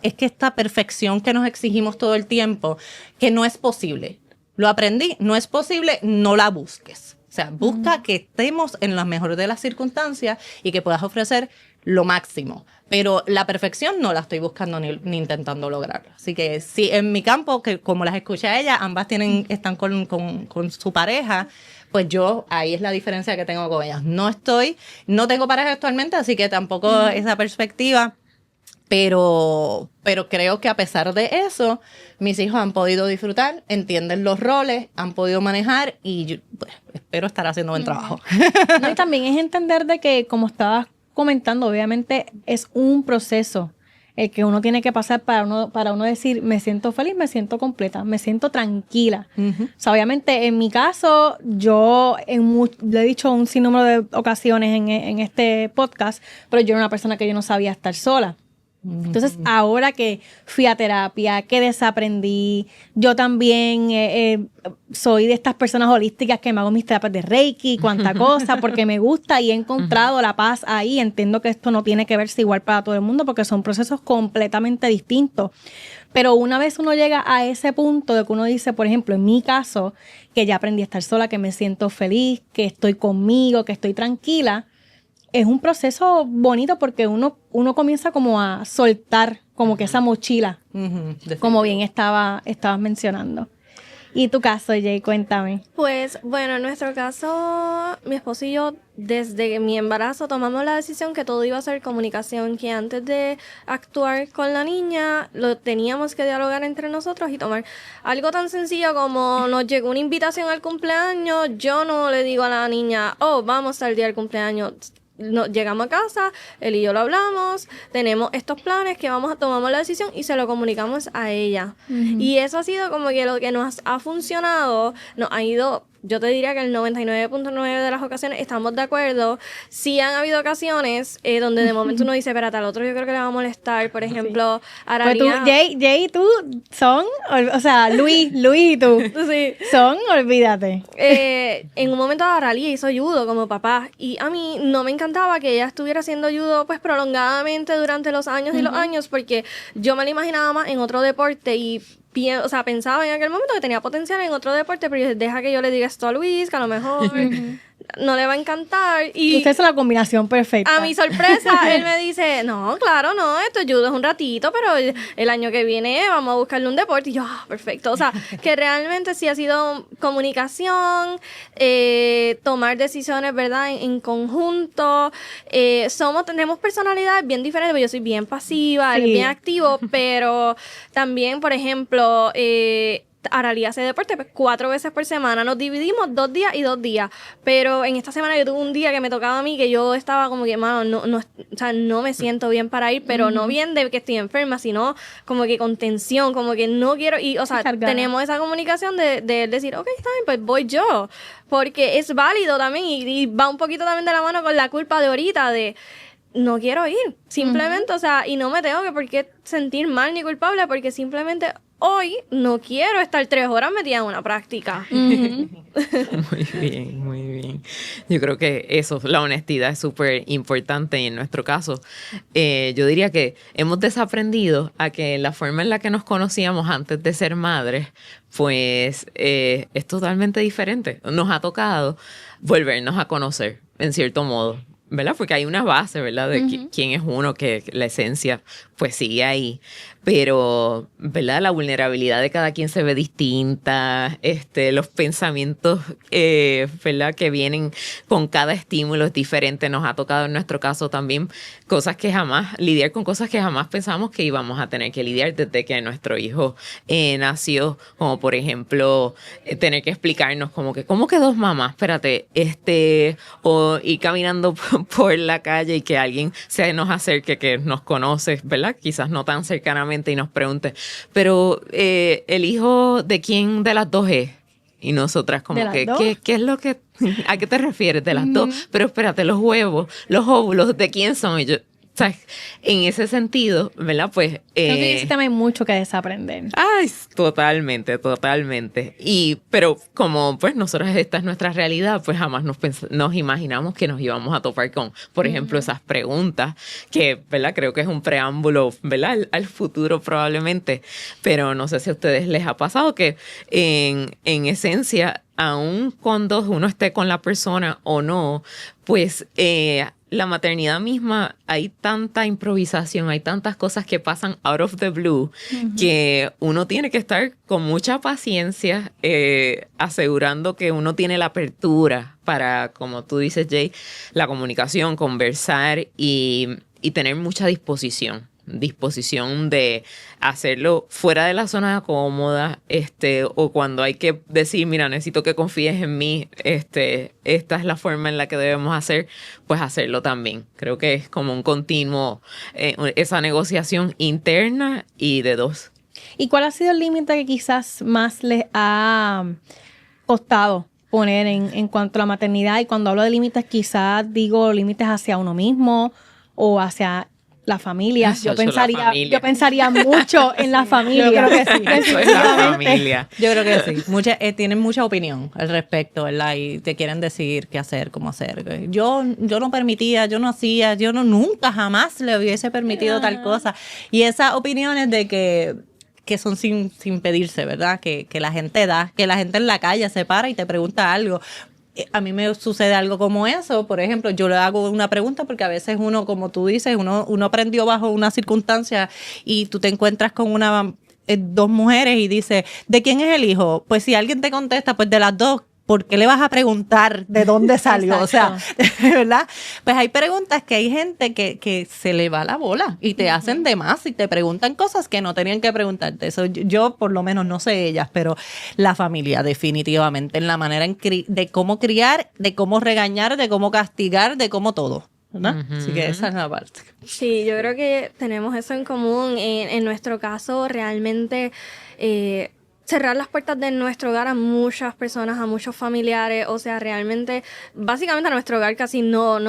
es que esta perfección que nos exigimos todo el tiempo, que no es posible. Lo aprendí, no es posible, no la busques. O sea, busca que estemos en las mejores de las circunstancias y que puedas ofrecer lo máximo. Pero la perfección no la estoy buscando ni intentando lograrla. Así que sí, en mi campo, que como las escuché a ella, ambas están con su pareja, pues yo, ahí es la diferencia que tengo con ellas. No tengo pareja actualmente, así que tampoco esa perspectiva. Pero creo que a pesar de eso, mis hijos han podido disfrutar, entienden los roles, han podido manejar y yo, pues, espero estar haciendo buen trabajo. No, y también es entender de que, como estabas comentando, obviamente es un proceso el que uno tiene que pasar para uno decir, me siento feliz, me siento completa, me siento tranquila. O sea, obviamente en mi caso, yo lo he dicho un sinnúmero de ocasiones en este podcast, pero yo era una persona que yo no sabía estar sola. Entonces, ahora que fui a terapia, que desaprendí, yo también soy de estas personas holísticas que me hago mis terapias de Reiki, cuánta cosa, porque me gusta y he encontrado la paz ahí. Entiendo que esto no tiene que verse igual para todo el mundo porque son procesos completamente distintos. Pero una vez uno llega a ese punto de que uno dice, por ejemplo, en mi caso, que ya aprendí a estar sola, que me siento feliz, que estoy conmigo, que estoy tranquila, es un proceso bonito porque uno comienza como a soltar como que esa mochila, como bien estabas mencionando. ¿Y tu caso, Jay? Cuéntame. Pues, bueno, en nuestro caso, mi esposo y yo, desde mi embarazo, tomamos la decisión que todo iba a ser comunicación, que antes de actuar con la niña, lo teníamos que dialogar entre nosotros y tomar algo tan sencillo como nos llegó una invitación al cumpleaños, yo no le digo a la niña, vamos al día del cumpleaños. Llegamos a casa, él y yo lo hablamos, tenemos estos planes que tomamos la decisión y se lo comunicamos a ella. Y eso ha sido como que lo que nos ha funcionado, nos ha ido... Yo te diría que el 99.9 de las ocasiones estamos de acuerdo. Sí han habido ocasiones donde de momento uno dice, espérate, al otro yo creo que le va a molestar. Por ejemplo, Aralia... Pues tú, Jay y tú son... O sea, Luis y tú Sí. son, olvídate. En un momento Aralia hizo judo como papá. Y a mí no me encantaba que ella estuviera haciendo judo pues prolongadamente durante los años y los años. Porque yo me la imaginaba más en otro deporte y... O sea, pensaba en aquel momento que tenía potencial en otro deporte, pero yo dije, deja que yo le diga esto a Luis, que a lo mejor no le va a encantar. Y usted es la combinación perfecta. a mi sorpresa, él me dice, no, claro, no, esto judo es un ratito, pero el año que viene vamos a buscarle un deporte. Y yo, perfecto. O sea, que realmente sí ha sido comunicación, tomar decisiones, ¿verdad? En conjunto. Tenemos personalidades bien diferentes, yo soy bien pasiva, él es bien activo, pero también, por ejemplo, Aralia hace deporte 4 veces por semana. Nos dividimos 2 días y 2 días. Pero en esta semana yo tuve un día que me tocaba a mí que yo estaba como que, mano, o sea, no me siento bien para ir, pero no bien de que estoy enferma, sino como que con tensión, como que no quiero ir. O sea, tenemos esa comunicación de decir, ok, está bien, pues voy yo. Porque es válido también y va un poquito también de la mano con la culpa de ahorita de... No quiero ir, simplemente, o sea, y no me tengo que por qué sentir mal ni culpable porque simplemente hoy no quiero estar 3 horas metida en una práctica. Muy bien, muy bien. Yo creo que eso, la honestidad es súper importante y en nuestro caso, yo diría que hemos desaprendido a que la forma en la que nos conocíamos antes de ser madres, pues es totalmente diferente. Nos ha tocado volvernos a conocer, en cierto modo. ¿verdad? Porque hay una base, ¿verdad? De quién es uno, que la esencia pues sigue ahí. Pero, ¿verdad? La vulnerabilidad de cada quien se ve distinta, los pensamientos, ¿verdad? Que vienen con cada estímulo es diferente. Nos ha tocado en nuestro caso también lidiar con cosas que jamás pensamos que íbamos a tener que lidiar desde que nuestro hijo nació, como por ejemplo, tener que explicarnos ¿cómo que dos mamás? Espérate, o ir caminando por la calle y que alguien se nos acerque, que nos conoce, ¿verdad? Quizás no tan cercanamente, y nos pregunte, pero ¿el hijo de quién de las dos es? Y nosotras como que, ¿qué es lo que, a qué te refieres de las dos? Pero espérate, los huevos, los óvulos, ¿de quién son? Y yo, ¿sabes? En ese sentido, ¿verdad? Pues... Creo que sí también hay mucho que desaprender. Ay, totalmente. Pero como pues nosotros esta es nuestra realidad, pues jamás nos imaginamos que nos íbamos a topar con, por ejemplo, esas preguntas, que, ¿verdad? Creo que es un preámbulo, ¿verdad? Al futuro probablemente, pero no sé si a ustedes les ha pasado que en esencia, aun cuando uno esté con la persona o no, pues... la maternidad misma, hay tanta improvisación, hay tantas cosas que pasan out of the blue, que uno tiene que estar con mucha paciencia, asegurando que uno tiene la apertura para, como tú dices, Jay, la comunicación, conversar y tener mucha disposición de hacerlo fuera de la zona cómoda, o cuando hay que decir, mira, necesito que confíes en mí, esta es la forma en la que debemos hacer, pues hacerlo también. Creo que es como un continuo, esa negociación interna y de dos. ¿Y cuál ha sido el límite que quizás más les ha costado poner en cuanto a la maternidad? Y cuando hablo de límites, quizás digo límites hacia uno mismo o hacia la familia. Yo pensaría mucho en la familia. Yo creo que sí. Eso es la familia. Yo creo que sí. Tienen mucha opinión al respecto, ¿verdad? Y te quieren decir qué hacer, cómo hacer. Yo no permitía, yo no hacía, nunca, jamás le hubiese permitido tal cosa. Y esas opiniones de que son sin pedirse, ¿verdad? Que la gente da, que la gente en la calle se para y te pregunta algo. A mí me sucede algo como eso. Por ejemplo, yo le hago una pregunta porque a veces uno, como tú dices, uno aprendió bajo una circunstancia y tú te encuentras con dos mujeres y dices, ¿de quién es el hijo? Pues si alguien te contesta, pues de las dos. ¿Por qué le vas a preguntar de dónde salió? O sea, ¿verdad? Pues hay preguntas que hay gente que se le va la bola y te hacen de más y te preguntan cosas que no tenían que preguntarte. Eso yo por lo menos no sé ellas, pero la familia definitivamente en la manera de cómo criar, de cómo regañar, de cómo castigar, de cómo todo, ¿verdad? Así que esa es la parte. Sí, yo creo que tenemos eso en común. En nuestro caso, realmente... cerrar las puertas de nuestro hogar a muchas personas, a muchos familiares, o sea, realmente, básicamente a nuestro hogar casi no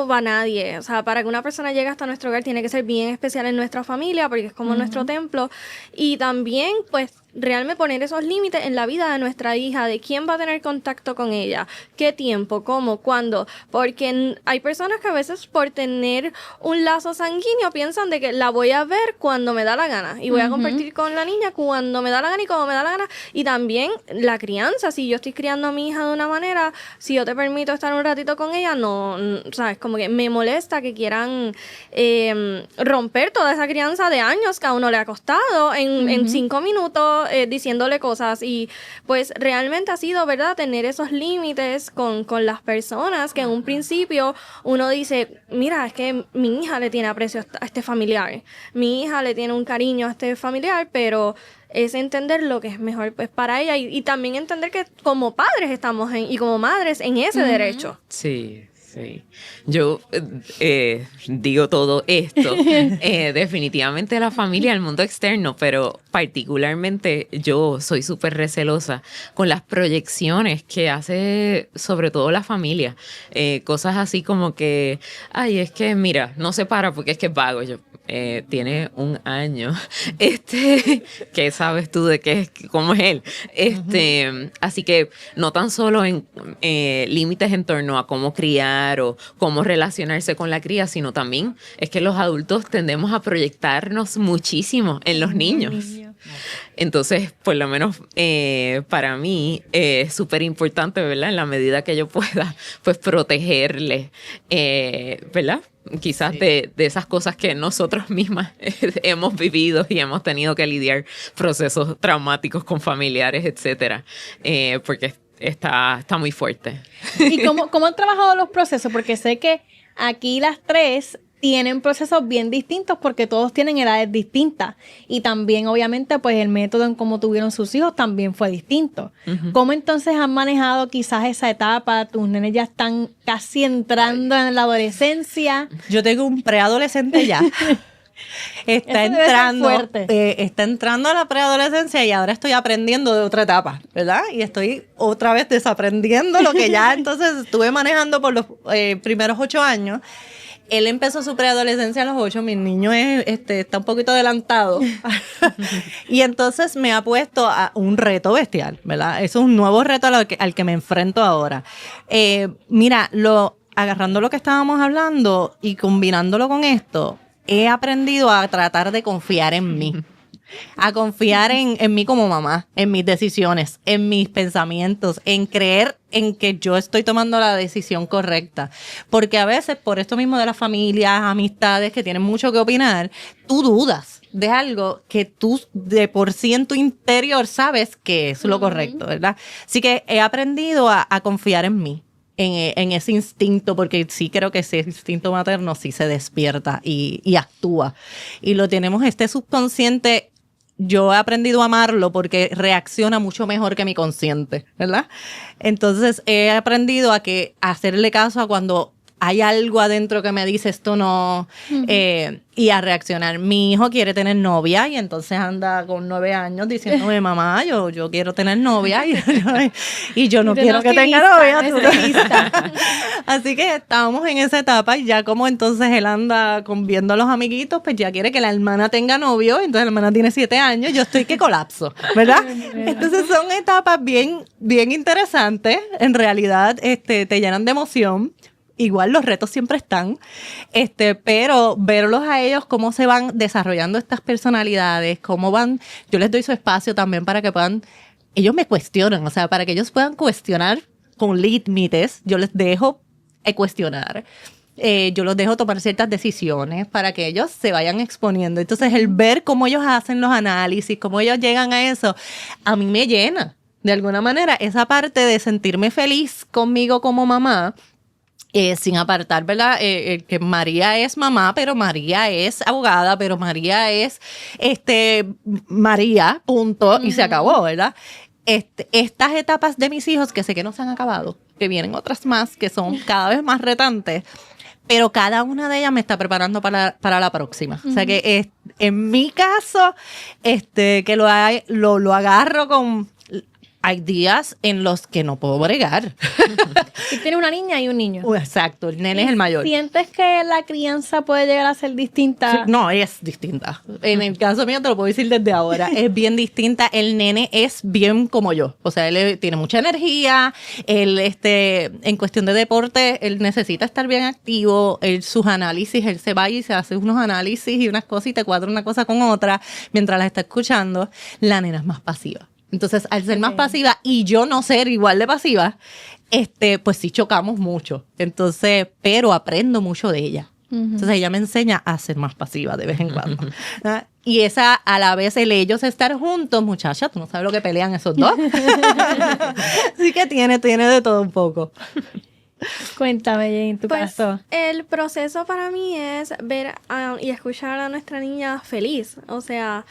va nadie. O sea, para que una persona llegue hasta nuestro hogar tiene que ser bien especial en nuestra familia porque es como nuestro templo. Y también, pues, realmente poner esos límites en la vida de nuestra hija, de quién va a tener contacto con ella, qué tiempo, cómo, cuándo, porque hay personas que a veces por tener un lazo sanguíneo piensan de que la voy a ver cuando me da la gana y voy a compartir con la niña cuando me da la gana y como me da la gana. Y también la crianza, si yo estoy criando a mi hija de una manera, si yo te permito estar un ratito con ella, no, sabes, como que me molesta que quieran romper toda esa crianza de años que a uno le ha costado en 5 minutos, diciéndole cosas. Y pues realmente ha sido, ¿verdad?, tener esos límites con las personas que en un principio uno dice, mira, es que mi hija le tiene aprecio a este familiar, mi hija le tiene un cariño a este familiar, pero es entender lo que es mejor pues para ella y también entender que como padres estamos y como madres en ese derecho. Sí. Sí, yo digo todo esto, definitivamente la familia, el mundo externo, pero particularmente yo soy súper recelosa con las proyecciones que hace sobre todo la familia, cosas así como que, ay, es que mira, no se para porque es que es vago. Yo, tiene 1 año, ¿qué sabes tú de cómo es él? Así que no tan solo en límites en torno a cómo criar o cómo relacionarse con la cría, sino también es que los adultos tendemos a proyectarnos muchísimo en los niños. Entonces, por lo menos para mí es súper importante, ¿verdad? En la medida que yo pueda, pues protegerle, ¿verdad? Quizás de esas cosas que nosotros mismas hemos vivido y hemos tenido que lidiar procesos traumáticos con familiares, etcétera, porque está muy fuerte. ¿Y cómo han trabajado los procesos? Porque sé que aquí las tres tienen procesos bien distintos porque todos tienen edades distintas y también obviamente pues el método en cómo tuvieron sus hijos también fue distinto. Uh-huh. ¿Cómo entonces han manejado quizás esa etapa? Tus nenes ya están casi entrando en la adolescencia. Yo tengo un preadolescente ya. Está entrando a la preadolescencia y ahora estoy aprendiendo de otra etapa, ¿verdad? Y estoy otra vez desaprendiendo lo que ya entonces estuve manejando por los primeros 8 años. Él empezó su preadolescencia a los 8, mi niño está un poquito adelantado. Y entonces me ha puesto a un reto bestial, ¿verdad? Es un nuevo reto al que me enfrento ahora. Mira, agarrando lo que estábamos hablando y combinándolo con esto, he aprendido a tratar de confiar en mí. A confiar en mí como mamá, en mis decisiones, en mis pensamientos, en creer en que yo estoy tomando la decisión correcta. Porque a veces, por esto mismo de las familias, amistades que tienen mucho que opinar, tú dudas de algo que tú de por sí en tu interior sabes que es lo correcto, ¿verdad? Así que he aprendido a confiar en mí. En ese instinto, porque sí creo que ese instinto materno sí se despierta y actúa. Y lo tenemos subconsciente. Yo he aprendido a amarlo porque reacciona mucho mejor que mi consciente, ¿verdad? Entonces he aprendido a hacerle caso a cuando hay algo adentro que me dice esto no, y a reaccionar. Mi hijo quiere tener novia y entonces anda con 9 años diciéndome, mamá, yo quiero tener novia y yo no quiero que tenga novia. Así que estábamos en esa etapa y ya como entonces él anda viendo a los amiguitos, pues ya quiere que la hermana tenga novio, entonces la hermana tiene 7 años, yo estoy que colapso, ¿verdad? Entonces son etapas bien, bien interesantes, en realidad te llenan de emoción. Igual los retos siempre están, pero verlos a ellos cómo se van desarrollando estas personalidades, cómo van, yo les doy su espacio también para que puedan, ellos me cuestionan, o sea, para que ellos puedan cuestionar con límites, yo les dejo cuestionar. Yo los dejo tomar ciertas decisiones para que ellos se vayan exponiendo. Entonces, el ver cómo ellos hacen los análisis, cómo ellos llegan a eso, a mí me llena. De alguna manera, esa parte de sentirme feliz conmigo como mamá, sin apartar, ¿verdad? Que María es mamá, pero María es abogada, pero María es María, punto, y se acabó, ¿verdad? Estas etapas de mis hijos, que sé que no se han acabado, que vienen otras más, que son cada vez más retantes, pero cada una de ellas me está preparando para la próxima. O sea que en mi caso, que lo agarro con... Hay días en los que no puedo bregar. Y tiene una niña y un niño. Exacto, el nene es el mayor. ¿Sientes que la crianza puede llegar a ser distinta? Sí, no, es distinta. En el caso mío te lo puedo decir desde ahora. Es bien distinta. El nene es bien como yo. O sea, él tiene mucha energía. Él, en cuestión de deporte, él necesita estar bien activo. Sus análisis, él se va y se hace unos análisis y unas cosas y te cuadra una cosa con otra mientras las está escuchando. La nena es más pasiva. Entonces, al ser más pasiva y yo no ser igual de pasiva, pues sí chocamos mucho. Entonces, pero aprendo mucho de ella. Entonces, ella me enseña a ser más pasiva de vez en cuando. Y esa, a la vez, ellos estar juntos, muchacha, tú no sabes lo que pelean esos dos. Así que tiene de todo un poco. Cuéntame, Jane, en tu caso. El proceso para mí es ver y escuchar a nuestra niña feliz. O sea,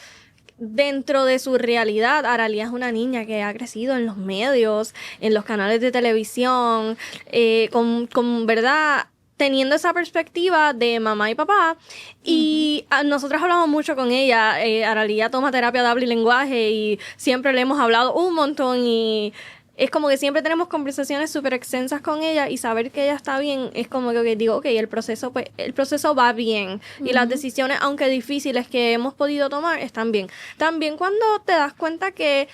dentro de su realidad, Aralia es una niña que ha crecido en los medios, en los canales de televisión, con verdad, teniendo esa perspectiva de mamá y papá. Y nosotros hablamos mucho con ella. Aralia toma terapia de habla y lenguaje y siempre le hemos hablado un montón y es como que siempre tenemos conversaciones súper extensas con ella y saber que ella está bien es como que digo, ok, el proceso va bien y las decisiones, aunque difíciles que hemos podido tomar, están bien. También cuando te das cuenta que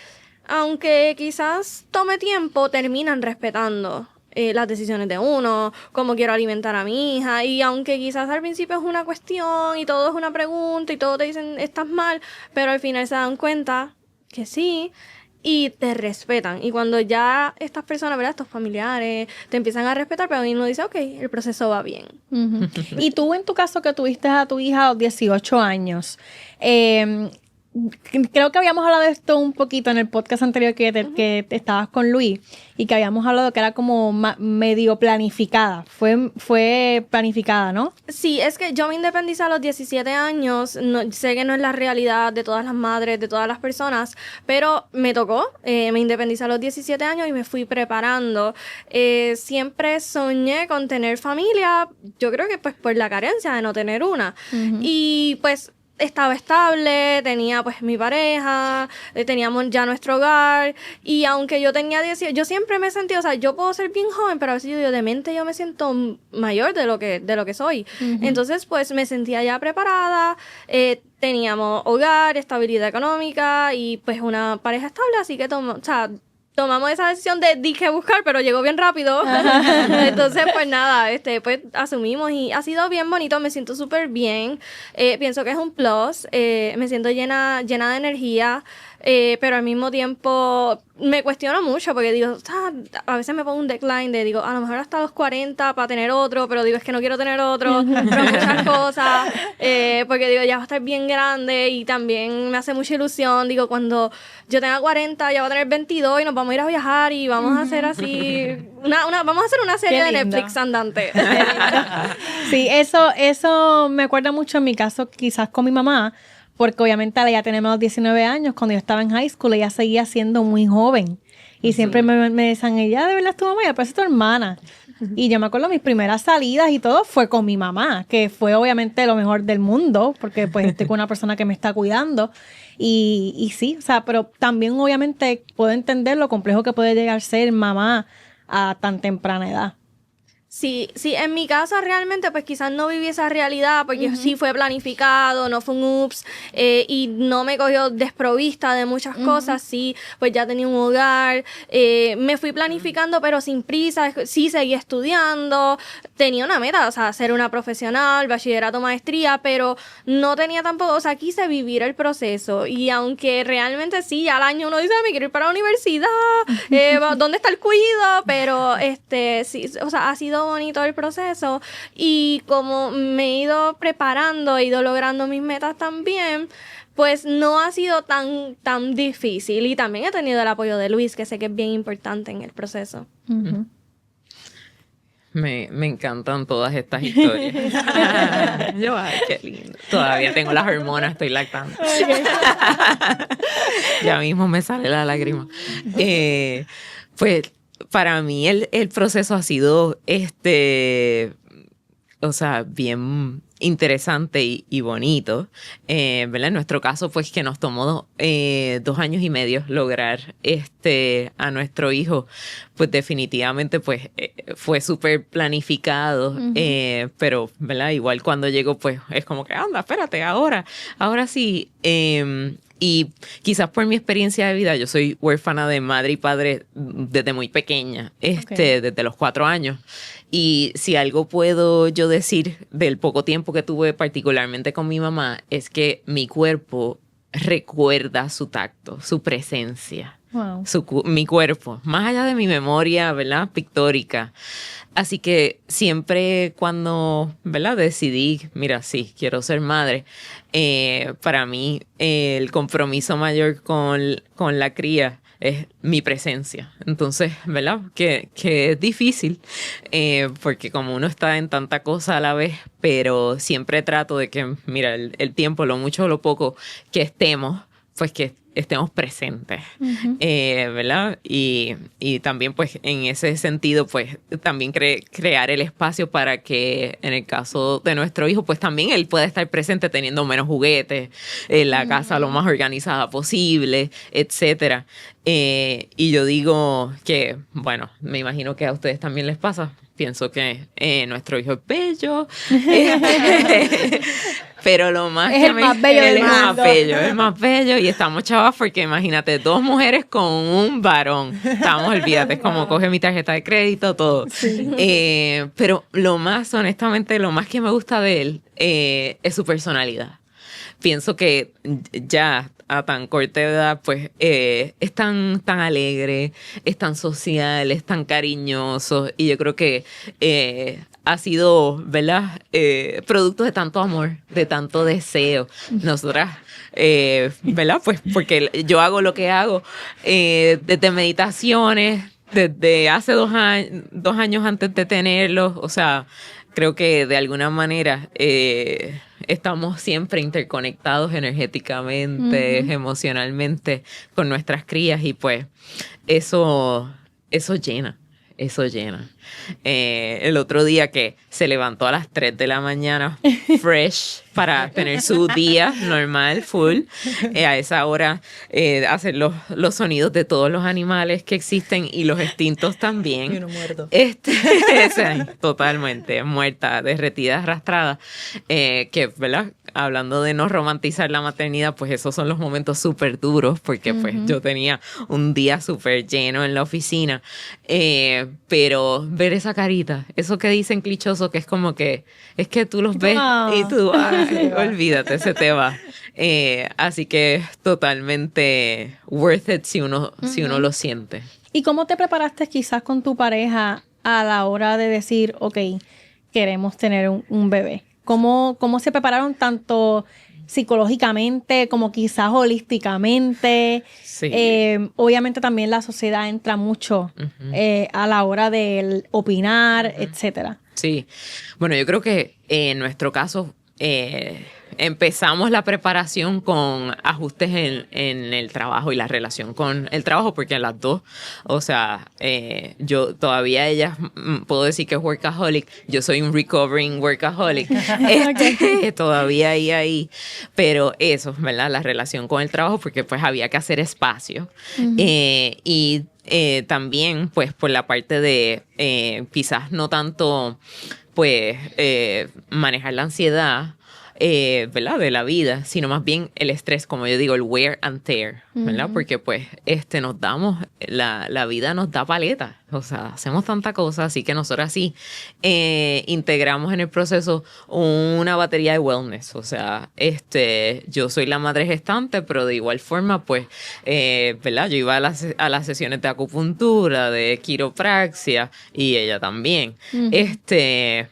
aunque quizás tome tiempo, terminan respetando las decisiones de uno, cómo quiero alimentar a mi hija, y aunque quizás al principio es una cuestión y todo es una pregunta y todos te dicen estás mal, pero al final se dan cuenta que sí, y te respetan. Y cuando ya estas personas, ¿verdad? Estos familiares te empiezan a respetar, pero uno dice, ok, el proceso va bien. Ujú. Y tú, en tu caso, que tuviste a tu hija a los 18 años, creo que habíamos hablado de esto un poquito en el podcast anterior que estabas con Luis, y que habíamos hablado que era como medio planificada. Fue planificada, ¿no? Sí, es que yo me independicé a los 17 años. Sé que no es la realidad de todas las madres, de todas las personas, pero me tocó. Me independicé a los 17 años y me fui preparando. Siempre soñé con tener familia. Yo creo que pues por la carencia de no tener una. Y pues estaba estable, tenía pues mi pareja, teníamos ya nuestro hogar, y aunque yo tenía 18, yo siempre me sentí, o sea, yo puedo ser bien joven, pero a veces yo digo, de mente yo me siento mayor de lo que soy. Entonces pues me sentía ya preparada, teníamos hogar, estabilidad económica y pues una pareja estable, así que tomamos esa decisión de dije buscar, pero llegó bien rápido. Entonces, pues nada, pues asumimos y ha sido bien bonito. Me siento súper bien. Pienso que es un plus. Me siento llena de energía. Pero al mismo tiempo me cuestiono mucho porque digo, a veces me pongo un deadline de digo, a lo mejor hasta los 40 para tener otro, pero digo, es que no quiero tener otro, pero muchas cosas, porque digo, ya va a estar bien grande y también me hace mucha ilusión, digo, cuando yo tenga 40 ya va a tener 22 y nos vamos a ir a viajar y vamos a hacer así, vamos a hacer una serie de Netflix andante. Sí, eso me acuerda mucho en mi caso, quizás con mi mamá, porque obviamente ella tenía menos 19 años. Cuando yo estaba en high school, ella seguía siendo muy joven. Y siempre me decían, ella de verdad es tu mamá, ya parece tu hermana. Y yo me acuerdo mis primeras salidas y todo fue con mi mamá, que fue obviamente lo mejor del mundo, porque pues estoy con una persona que me está cuidando. Y sí, o sea, pero también obviamente puedo entender lo complejo que puede llegar a ser mamá a tan temprana edad. Sí, en mi caso realmente pues quizás no viví esa realidad porque sí fue planificado, no fue un ups, y no me cogió desprovista de muchas cosas. Sí, pues ya tenía un hogar, me fui planificando pero sin prisa, sí seguí estudiando, tenía una meta, o sea, ser una profesional, bachillerato, maestría, pero no tenía tampoco, o sea, quise vivir el proceso, y aunque realmente sí, ya al año uno dice, me quiero ir para la universidad, ¿dónde está el cuido? Pero sí, o sea, ha sido bonito el proceso, y como me he ido preparando, he ido logrando mis metas también, pues no ha sido tan difícil, y también he tenido el apoyo de Luis, que sé que es bien importante en el proceso. Me encantan todas estas historias. Yo, ay, qué lindo. Todavía tengo las hormonas, estoy lactando. Ya mismo me sale la lágrima. Pues para mí el proceso ha sido o sea, bien interesante y bonito, ¿verdad? En nuestro caso, pues, que nos tomó 2 años y medio lograr a nuestro hijo, pues definitivamente, pues, fue súper planificado, pero, ¿verdad? Igual cuando llegó, pues, es como que, anda, espérate, ahora sí. Y quizás por mi experiencia de vida, yo soy huérfana de madre y padre desde muy pequeña, desde los 4 años. Y si algo puedo yo decir del poco tiempo que tuve particularmente con mi mamá, es que mi cuerpo recuerda su tacto, su presencia. Wow. Mi cuerpo, más allá de mi memoria, ¿verdad? Pictórica. Así que siempre cuando, ¿verdad? Decidí, mira, sí, quiero ser madre, para mí el compromiso mayor con la cría es mi presencia. Entonces, ¿verdad? Que es difícil, porque como uno está en tanta cosa a la vez, pero siempre trato de que, mira, el tiempo, lo mucho o lo poco que estemos, pues que estemos presentes, ¿verdad? Y también, pues, en ese sentido, pues, también crear el espacio para que, en el caso de nuestro hijo, pues, también él pueda estar presente teniendo menos juguetes, la casa lo más organizada posible, etcétera. Y yo digo que, bueno, me imagino que a ustedes también les pasa. Pienso que nuestro hijo es bello. Pero lo más es el más bello del mundo. Es el más bello. Y estamos chavas porque imagínate, 2 mujeres con un varón. Olvídate, es como coge mi tarjeta de crédito, todo. Sí. Pero honestamente, lo más que me gusta de él es su personalidad. pienso que ya a tan corta edad, pues es tan alegre, es tan social, es tan cariñoso, y yo creo que ha sido, ¿verdad? Producto de tanto amor, de tanto deseo. Nosotras, ¿verdad? Pues porque yo hago lo que hago, desde meditaciones, desde hace 2 años antes de tenerlo, o sea, creo que de alguna manera estamos siempre interconectados energéticamente, emocionalmente con nuestras crías, y pues eso llena. Eso llena. El otro día que se levantó a las 3 de la mañana, fresh, para tener su día normal, full, a esa hora hacer los sonidos de todos los animales que existen y los extintos también. Y uno muerto. Totalmente, muerta, derretida, arrastrada. Que, ¿verdad? Hablando de no romantizar la maternidad, pues esos son los momentos súper duros, porque pues yo tenía un día súper lleno en la oficina, pero ver esa carita, eso que dicen clichoso, que es como que, es que tú los ves y tú, ay, olvídate, se te va. Así que totalmente worth it si uno lo siente. ¿Y cómo te preparaste quizás con tu pareja a la hora de decir, ok, queremos tener un bebé? ¿Cómo se prepararon tanto psicológicamente como quizás holísticamente? Sí. Obviamente también la sociedad entra mucho a la hora de opinar, etcétera. Sí. Bueno, yo creo que en nuestro caso empezamos la preparación con ajustes en el trabajo y la relación con el trabajo, porque las dos, o sea, yo todavía puedo decir que es workaholic, yo soy un recovering workaholic, todavía ahí, pero eso, ¿verdad? La relación con el trabajo, porque pues había que hacer espacio. Y también, pues, por la parte de quizás no tanto, pues, manejar la ansiedad, ¿verdad? De la vida, sino más bien el estrés, como yo digo, el wear and tear, ¿verdad? Porque pues nos damos, la vida nos da paletas, o sea, hacemos tanta cosa, así que nosotros sí integramos en el proceso una batería de wellness, o sea, yo soy la madre gestante, pero de igual forma, pues, ¿verdad? Yo iba a las sesiones de acupuntura, de quiropraxia, y ella también,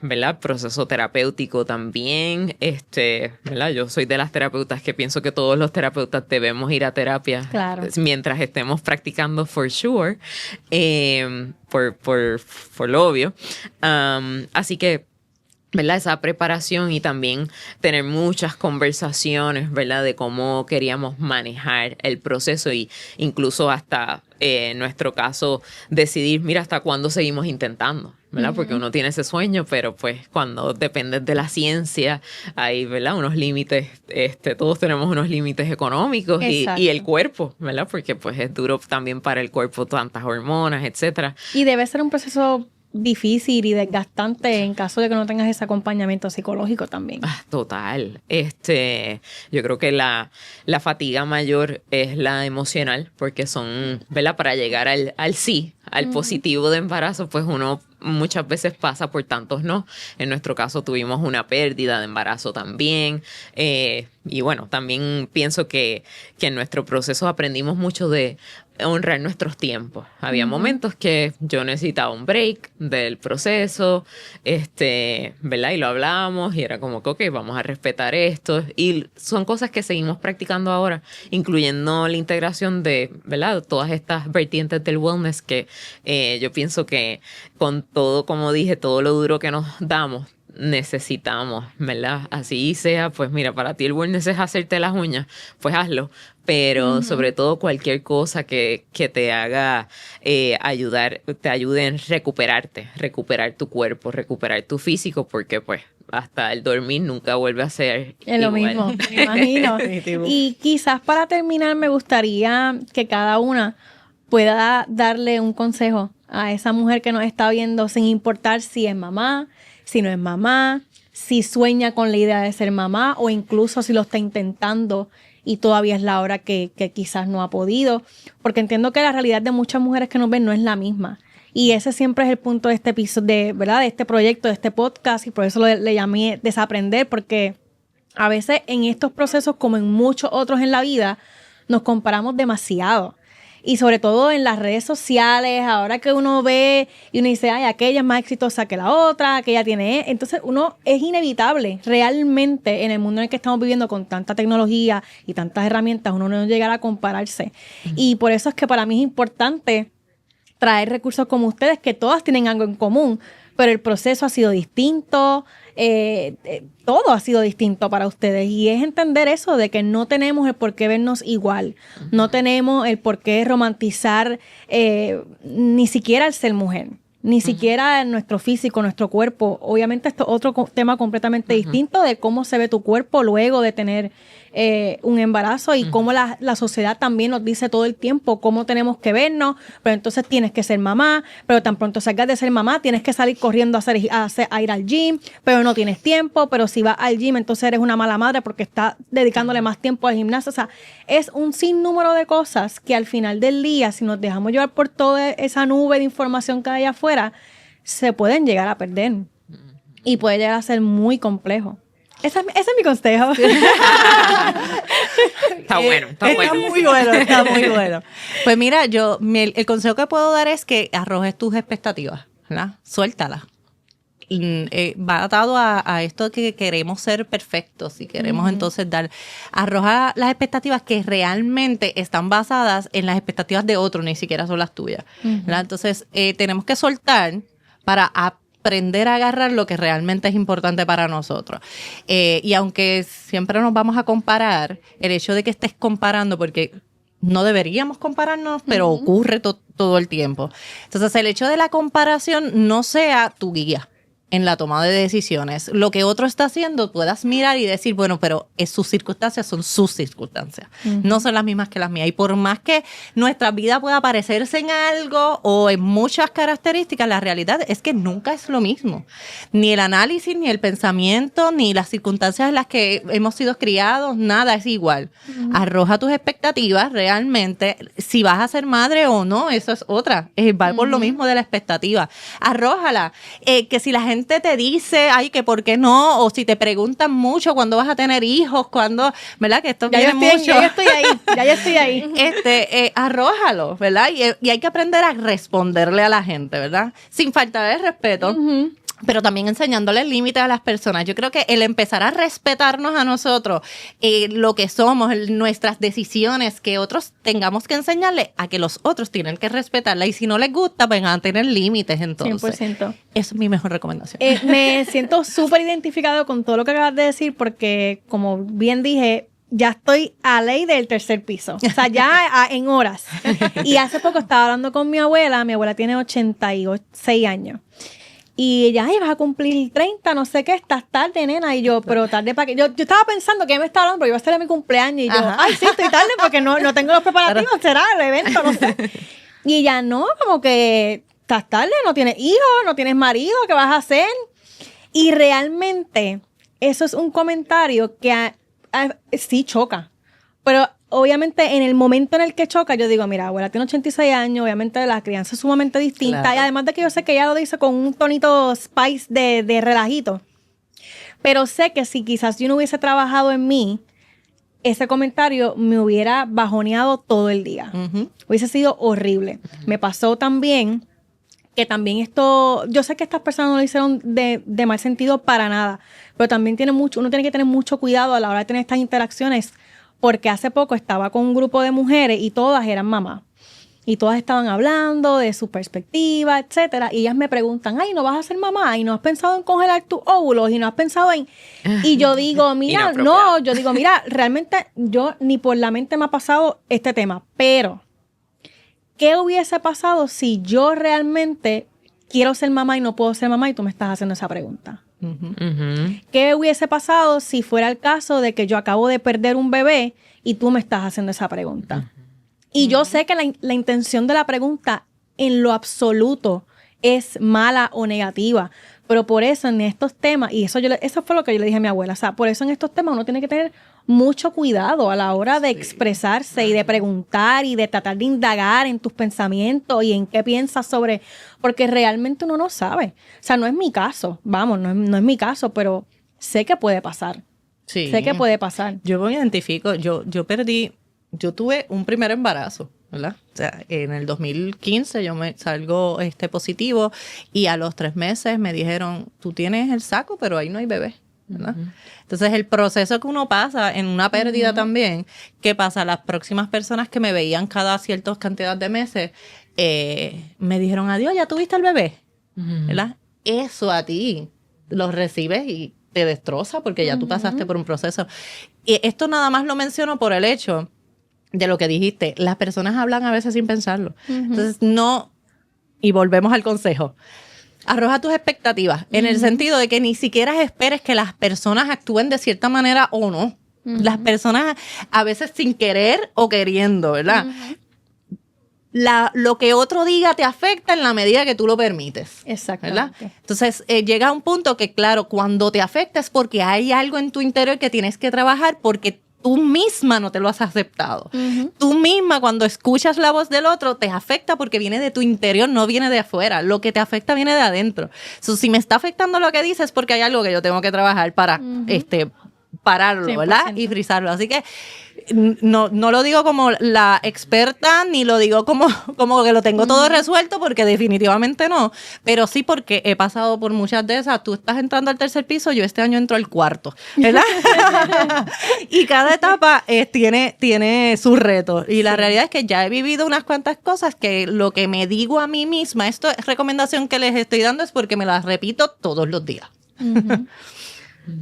¿verdad? Proceso terapéutico también, ¿verdad? Yo soy de las terapeutas que pienso que todos los terapeutas debemos ir a terapia, claro, mientras estemos practicando, for sure, por lo obvio. Así que, ¿verdad? Esa preparación y también tener muchas conversaciones, ¿verdad? De cómo queríamos manejar el proceso, y incluso hasta, en nuestro caso, decidir, mira, hasta cuándo seguimos intentando, ¿verdad? Porque uno tiene ese sueño, pero pues cuando dependes de la ciencia hay, ¿verdad? Unos límites, todos tenemos unos límites económicos y el cuerpo, ¿verdad? Porque pues es duro también para el cuerpo, tantas hormonas, etcétera. Y debe ser un proceso difícil y desgastante en caso de que no tengas ese acompañamiento psicológico también. Total. Yo creo que la fatiga mayor es la emocional, porque son, ¿verdad? Para llegar al sí, al positivo de embarazo, pues uno muchas veces pasa por tantos no. En nuestro caso tuvimos una pérdida de embarazo también. Y bueno, también pienso que en nuestro proceso aprendimos mucho de honrar nuestros tiempos. Había momentos que yo necesitaba un break del proceso, ¿verdad? Y lo hablábamos y era como que, ok, vamos a respetar esto. Y son cosas que seguimos practicando ahora, incluyendo la integración de, ¿verdad? Todas estas vertientes del wellness que yo pienso que con todo, como dije, todo lo duro que nos damos, necesitamos, ¿verdad? Así sea, pues mira, para ti el wellness es hacerte las uñas, pues hazlo, pero sobre todo cualquier cosa que te haga te ayude en recuperar tu cuerpo, recuperar tu físico, porque pues hasta el dormir nunca vuelve a ser es lo mismo, me imagino. Y quizás para terminar me gustaría que cada una pueda darle un consejo a esa mujer que nos está viendo, sin importar si es mamá, si no es mamá, si sueña con la idea de ser mamá, o incluso si lo está intentando y todavía es la hora que quizás no ha podido, porque entiendo que la realidad de muchas mujeres que nos ven no es la misma. Y ese siempre es el punto de este episodio, ¿verdad? De este proyecto, de este podcast, y por eso le llamé Desaprender, porque a veces en estos procesos, como en muchos otros en la vida, nos comparamos demasiado. Y sobre todo en las redes sociales, ahora que uno ve y uno dice, ay, aquella es más exitosa que la otra, aquella tiene... Entonces uno es inevitable, realmente, en el mundo en el que estamos viviendo con tanta tecnología y tantas herramientas, uno no llegará a compararse. Y por eso es que para mí es importante traer recursos como ustedes, que todas tienen algo en común, pero el proceso ha sido distinto, todo ha sido distinto para ustedes, y es entender eso de que no tenemos el por qué vernos igual, no tenemos el por qué romantizar ni siquiera el ser mujer, ni siquiera nuestro físico, nuestro cuerpo. Obviamente esto es otro tema completamente distinto de cómo se ve tu cuerpo luego de tener un embarazo y cómo la sociedad también nos dice todo el tiempo cómo tenemos que vernos, pero entonces tienes que ser mamá, pero tan pronto salgas de ser mamá tienes que salir corriendo a ir al gym, pero no tienes tiempo, pero si vas al gym entonces eres una mala madre porque estás dedicándole más tiempo al gimnasio. O sea, es un sinnúmero de cosas que al final del día, si nos dejamos llevar por toda esa nube de información que hay afuera, se pueden llegar a perder y puede llegar a ser muy complejo. Ese es mi consejo. Está bueno, está bueno. Está muy bueno, está muy bueno. Pues mira, el consejo que puedo dar es que arrojes tus expectativas, ¿verdad? Suéltalas. Va atado a esto que queremos ser perfectos y queremos entonces arrojar las expectativas que realmente están basadas en las expectativas de otros, ni siquiera son las tuyas, ¿verdad? Entonces, tenemos que soltar para aprender a agarrar lo que realmente es importante para nosotros. Y aunque siempre nos vamos a comparar, el hecho de que estés comparando, porque no deberíamos compararnos, pero ocurre todo el tiempo. Entonces, el hecho de la comparación no sea tu guía en la toma de decisiones. Lo que otro está haciendo, puedas mirar y decir, bueno, pero sus circunstancias son sus circunstancias. No son las mismas que las mías. Y por más que nuestra vida pueda parecerse en algo o en muchas características, la realidad es que nunca es lo mismo. Ni el análisis, ni el pensamiento, ni las circunstancias en las que hemos sido criados, nada es igual. Arroja tus expectativas realmente. Si vas a ser madre o no, eso es otra. Va por lo mismo de la expectativa. Arrójala. Que si la gente te dice, ay, que por qué no, o si te preguntan mucho cuándo vas a tener hijos, cuándo, ¿verdad? Que esto viene mucho. Ya yo estoy ahí. Arrójalo, ¿verdad? Y hay que aprender a responderle a la gente, ¿verdad? Sin faltar el respeto. Pero también enseñándole el límite a las personas. Yo creo que el empezar a respetarnos a nosotros, lo que somos, nuestras decisiones, que otros tengamos que enseñarle a que los otros tienen que respetarla. Y si no les gusta, van a tener límites entonces. 100%. Esa es mi mejor recomendación. Me siento súper identificado con todo lo que acabas de decir porque, como bien dije, ya estoy a ley del tercer piso. O sea, ya en horas. Y hace poco estaba hablando con mi abuela. Mi abuela tiene 86 años. Y ella, ay, vas a cumplir 30, no sé qué, estás tarde, nena. Y yo, pero tarde para qué. Yo estaba pensando que ella me estaba hablando, pero iba a ser mi cumpleaños. Y yo, ay, sí, estoy tarde porque no tengo los preparativos, será el evento, no sé. Y ella, no, como que estás tarde, no tienes hijos, no tienes marido, ¿qué vas a hacer? Y realmente, eso es un comentario que sí choca. Pero obviamente en el momento en el que choca, yo digo, mira, abuela tiene 86 años, obviamente la crianza es sumamente distinta. Claro. Y además de que yo sé que ella lo dice con un tonito spice de relajito. Pero sé que si quizás yo no hubiese trabajado en mí, ese comentario me hubiera bajoneado todo el día. Hubiese sido horrible. Me pasó también que también esto, yo sé que estas personas no lo hicieron de mal sentido para nada, pero también uno tiene que tener mucho cuidado a la hora de tener estas interacciones. Porque hace poco estaba con un grupo de mujeres y todas eran mamás. Y todas estaban hablando de su perspectiva, etcétera. Y ellas me preguntan, ay, ¿no vas a ser mamá? ¿Y no has pensado en congelar tus óvulos? ¿Y no has pensado en...? Y yo digo, mira, realmente yo ni por la mente me ha pasado este tema. Pero, ¿qué hubiese pasado si yo realmente quiero ser mamá y no puedo ser mamá y tú me estás haciendo esa pregunta? ¿Qué hubiese pasado si fuera el caso de que yo acabo de perder un bebé y tú me estás haciendo esa pregunta? Y yo sé que la intención de la pregunta en lo absoluto es mala o negativa, pero por eso en estos temas, y eso fue lo que yo le dije a mi abuela, o sea, por eso en estos temas uno tiene que tener mucho cuidado a la hora de expresarse y de preguntar y de tratar de indagar en tus pensamientos y en qué piensas sobre, porque realmente uno no sabe. O sea, no es mi caso, vamos, no es mi caso, pero sé que puede pasar. Sí. Sé que puede pasar. Yo me identifico, yo tuve un primer embarazo, ¿verdad? O sea, en el 2015 yo me salgo positivo y a los 3 meses me dijeron, tú tienes el saco, pero ahí no hay bebé, ¿verdad? Entonces el proceso que uno pasa en una pérdida también, ¿qué pasa? Las próximas personas que me veían cada cierta cantidad de meses, me dijeron, adiós, ya tuviste el bebé, ¿verdad? Eso a ti lo recibes y te destroza porque ya tú pasaste por un proceso. Y esto nada más lo menciono por el hecho de lo que dijiste. Las personas hablan a veces sin pensarlo. Entonces, no... Y volvemos al consejo. Arroja tus expectativas en el sentido de que ni siquiera esperes que las personas actúen de cierta manera o no. Las personas a veces sin querer o queriendo, ¿verdad? Lo que otro diga te afecta en la medida que tú lo permites. Exactamente. ¿Verdad? Entonces, llega un punto que, claro, cuando te afecta es porque hay algo en tu interior que tienes que trabajar porque tú misma no te lo has aceptado. Tú misma, cuando escuchas la voz del otro, te afecta porque viene de tu interior, no viene de afuera. Lo que te afecta viene de adentro. So, si me está afectando lo que dices es porque hay algo que yo tengo que trabajar para pararlo, 100%. ¿verdad? Y frizarlo. Así que no lo digo como la experta, ni lo digo como que lo tengo todo resuelto, porque definitivamente no. Pero sí porque he pasado por muchas de esas. Tú estás entrando al 3er piso, yo este año entro al 4º, ¿verdad? Y cada etapa tiene sus retos. Y la realidad es que ya he vivido unas cuantas cosas que lo que me digo a mí misma, esto es recomendación que les estoy dando, es porque me las repito todos los días.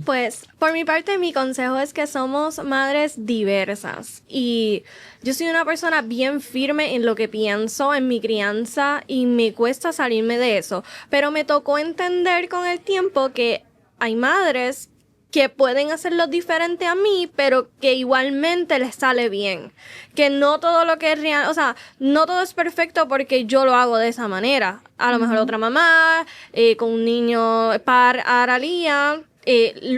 Pues, por mi parte, mi consejo es que somos madres diversas. Y yo soy una persona bien firme en lo que pienso, en mi crianza, y me cuesta salirme de eso. Pero me tocó entender con el tiempo que hay madres que pueden hacerlo diferente a mí, pero que igualmente les sale bien. Que no todo lo que es real, o sea, no todo es perfecto porque yo lo hago de esa manera. A lo mejor otra mamá, con un niño par Aralía,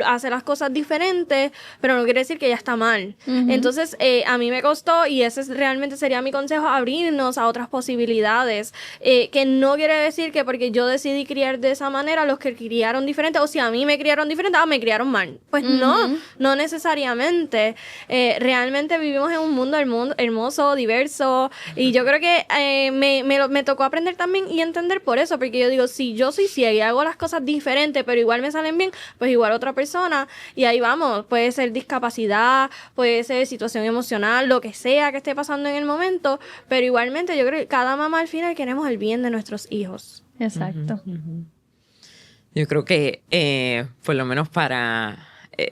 hace las cosas diferentes, pero no quiere decir que ya está mal. Entonces, a mí me costó, y ese realmente sería mi consejo, abrirnos a otras posibilidades, que no quiere decir que porque yo decidí criar de esa manera, los que criaron diferente, o si a mí me criaron diferente, me criaron mal. Pues no necesariamente. Realmente vivimos en un mundo hermoso, diverso, y yo creo que me tocó aprender también y entender por eso, porque yo digo, si yo soy ciega y hago las cosas diferentes, pero igual me salen bien, pues igual otra persona, y ahí vamos, puede ser discapacidad, puede ser situación emocional, lo que sea que esté pasando en el momento, pero igualmente yo creo que cada mamá al final queremos el bien de nuestros hijos. Exacto. Yo creo que por lo menos para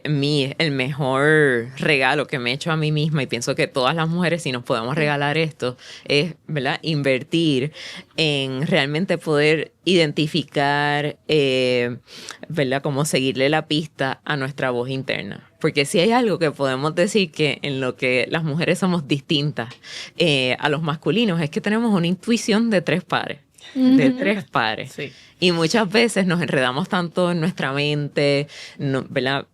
mí el mejor regalo que me he hecho a mí misma, y pienso que todas las mujeres, si nos podemos regalar esto, es, ¿verdad?, invertir en realmente poder identificar, ¿verdad?, como seguirle la pista a nuestra voz interna. Porque si hay algo que podemos decir que en lo que las mujeres somos distintas a los masculinos, es que tenemos una intuición de 3 pares. De 3 pares. Sí. Y muchas veces nos enredamos tanto en nuestra mente, ¿verdad?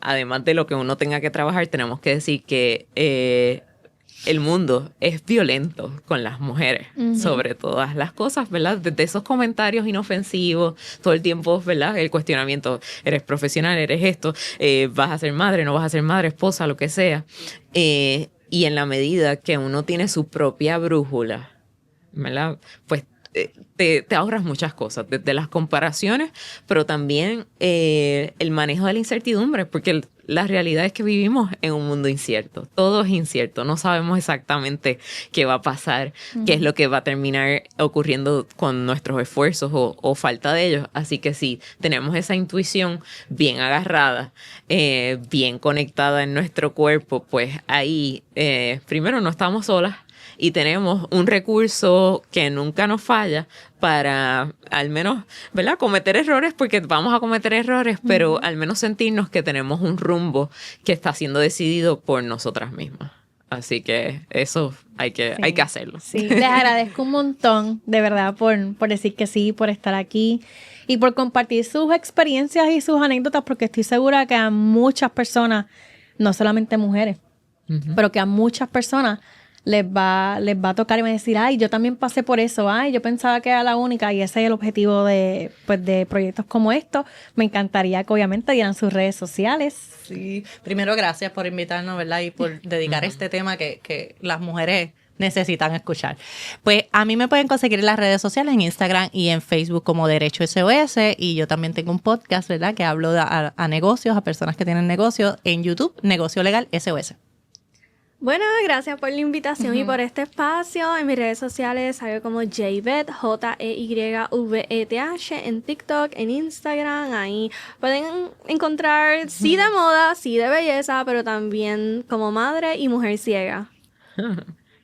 Además de lo que uno tenga que trabajar, tenemos que decir que el mundo es violento con las mujeres, sobre todas las cosas, ¿verdad? Desde esos comentarios inofensivos, todo el tiempo, ¿verdad? El cuestionamiento, eres profesional, eres esto, vas a ser madre, no vas a ser madre, esposa, lo que sea. Y en la medida que uno tiene su propia brújula, ¿verdad?, pues te ahorras muchas cosas, desde las comparaciones, pero también el manejo de la incertidumbre, porque la realidad es que vivimos en un mundo incierto, todo es incierto, no sabemos exactamente qué va a pasar, qué es lo que va a terminar ocurriendo con nuestros esfuerzos o falta de ellos, así que si tenemos esa intuición bien agarrada, bien conectada en nuestro cuerpo, pues ahí primero no estamos solas, y tenemos un recurso que nunca nos falla para al menos, ¿verdad?, cometer errores, porque vamos a cometer errores, pero al menos sentirnos que tenemos un rumbo que está siendo decidido por nosotras mismas. Así que eso hay que hacerlo. Sí, les agradezco un montón, de verdad, por decir que sí, por estar aquí y por compartir sus experiencias y sus anécdotas, porque estoy segura que a muchas personas, no solamente mujeres, pero que a muchas personas a tocar y me decir, ay, yo también pasé por eso, ay, yo pensaba que era la única, y ese es el objetivo de proyectos como estos. Me encantaría que obviamente dieran sus redes sociales. Sí, primero gracias por invitarnos, ¿verdad? Y por dedicar este tema que las mujeres necesitan escuchar. Pues a mí me pueden conseguir en las redes sociales, en Instagram y en Facebook como Derecho SOS, y yo también tengo un podcast, ¿verdad? Que hablo a negocios, a personas que tienen negocios en YouTube, Negocio Legal SOS. Bueno, gracias por la invitación y por este espacio. En mis redes sociales salgo como Jayveth, JEYVETH, en TikTok, en Instagram. Ahí pueden encontrar sí de moda, sí de belleza, pero también como madre y mujer ciega.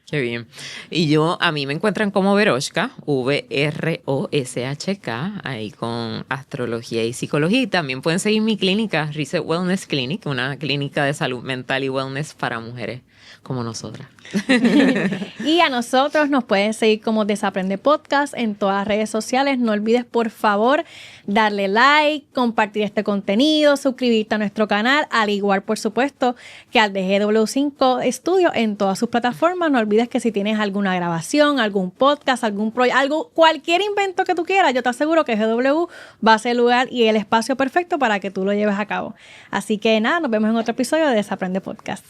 Qué bien. Y a mí me encuentran como Veroshka, VROSHK, ahí con astrología y psicología. Y también pueden seguir mi clínica, Reset Wellness Clinic, una clínica de salud mental y wellness para mujeres como nosotras. Y a nosotros nos pueden seguir como Desaprende Podcast en todas las redes sociales. No olvides, por favor, darle like, compartir este contenido, suscribirte a nuestro canal, al igual, por supuesto, que al de GW5 Studio en todas sus plataformas. No olvides que si tienes alguna grabación, algún podcast, algún proyecto, cualquier invento que tú quieras, yo te aseguro que GW va a ser el lugar y el espacio perfecto para que tú lo lleves a cabo. Así que nada, nos vemos en otro episodio de Desaprende Podcast.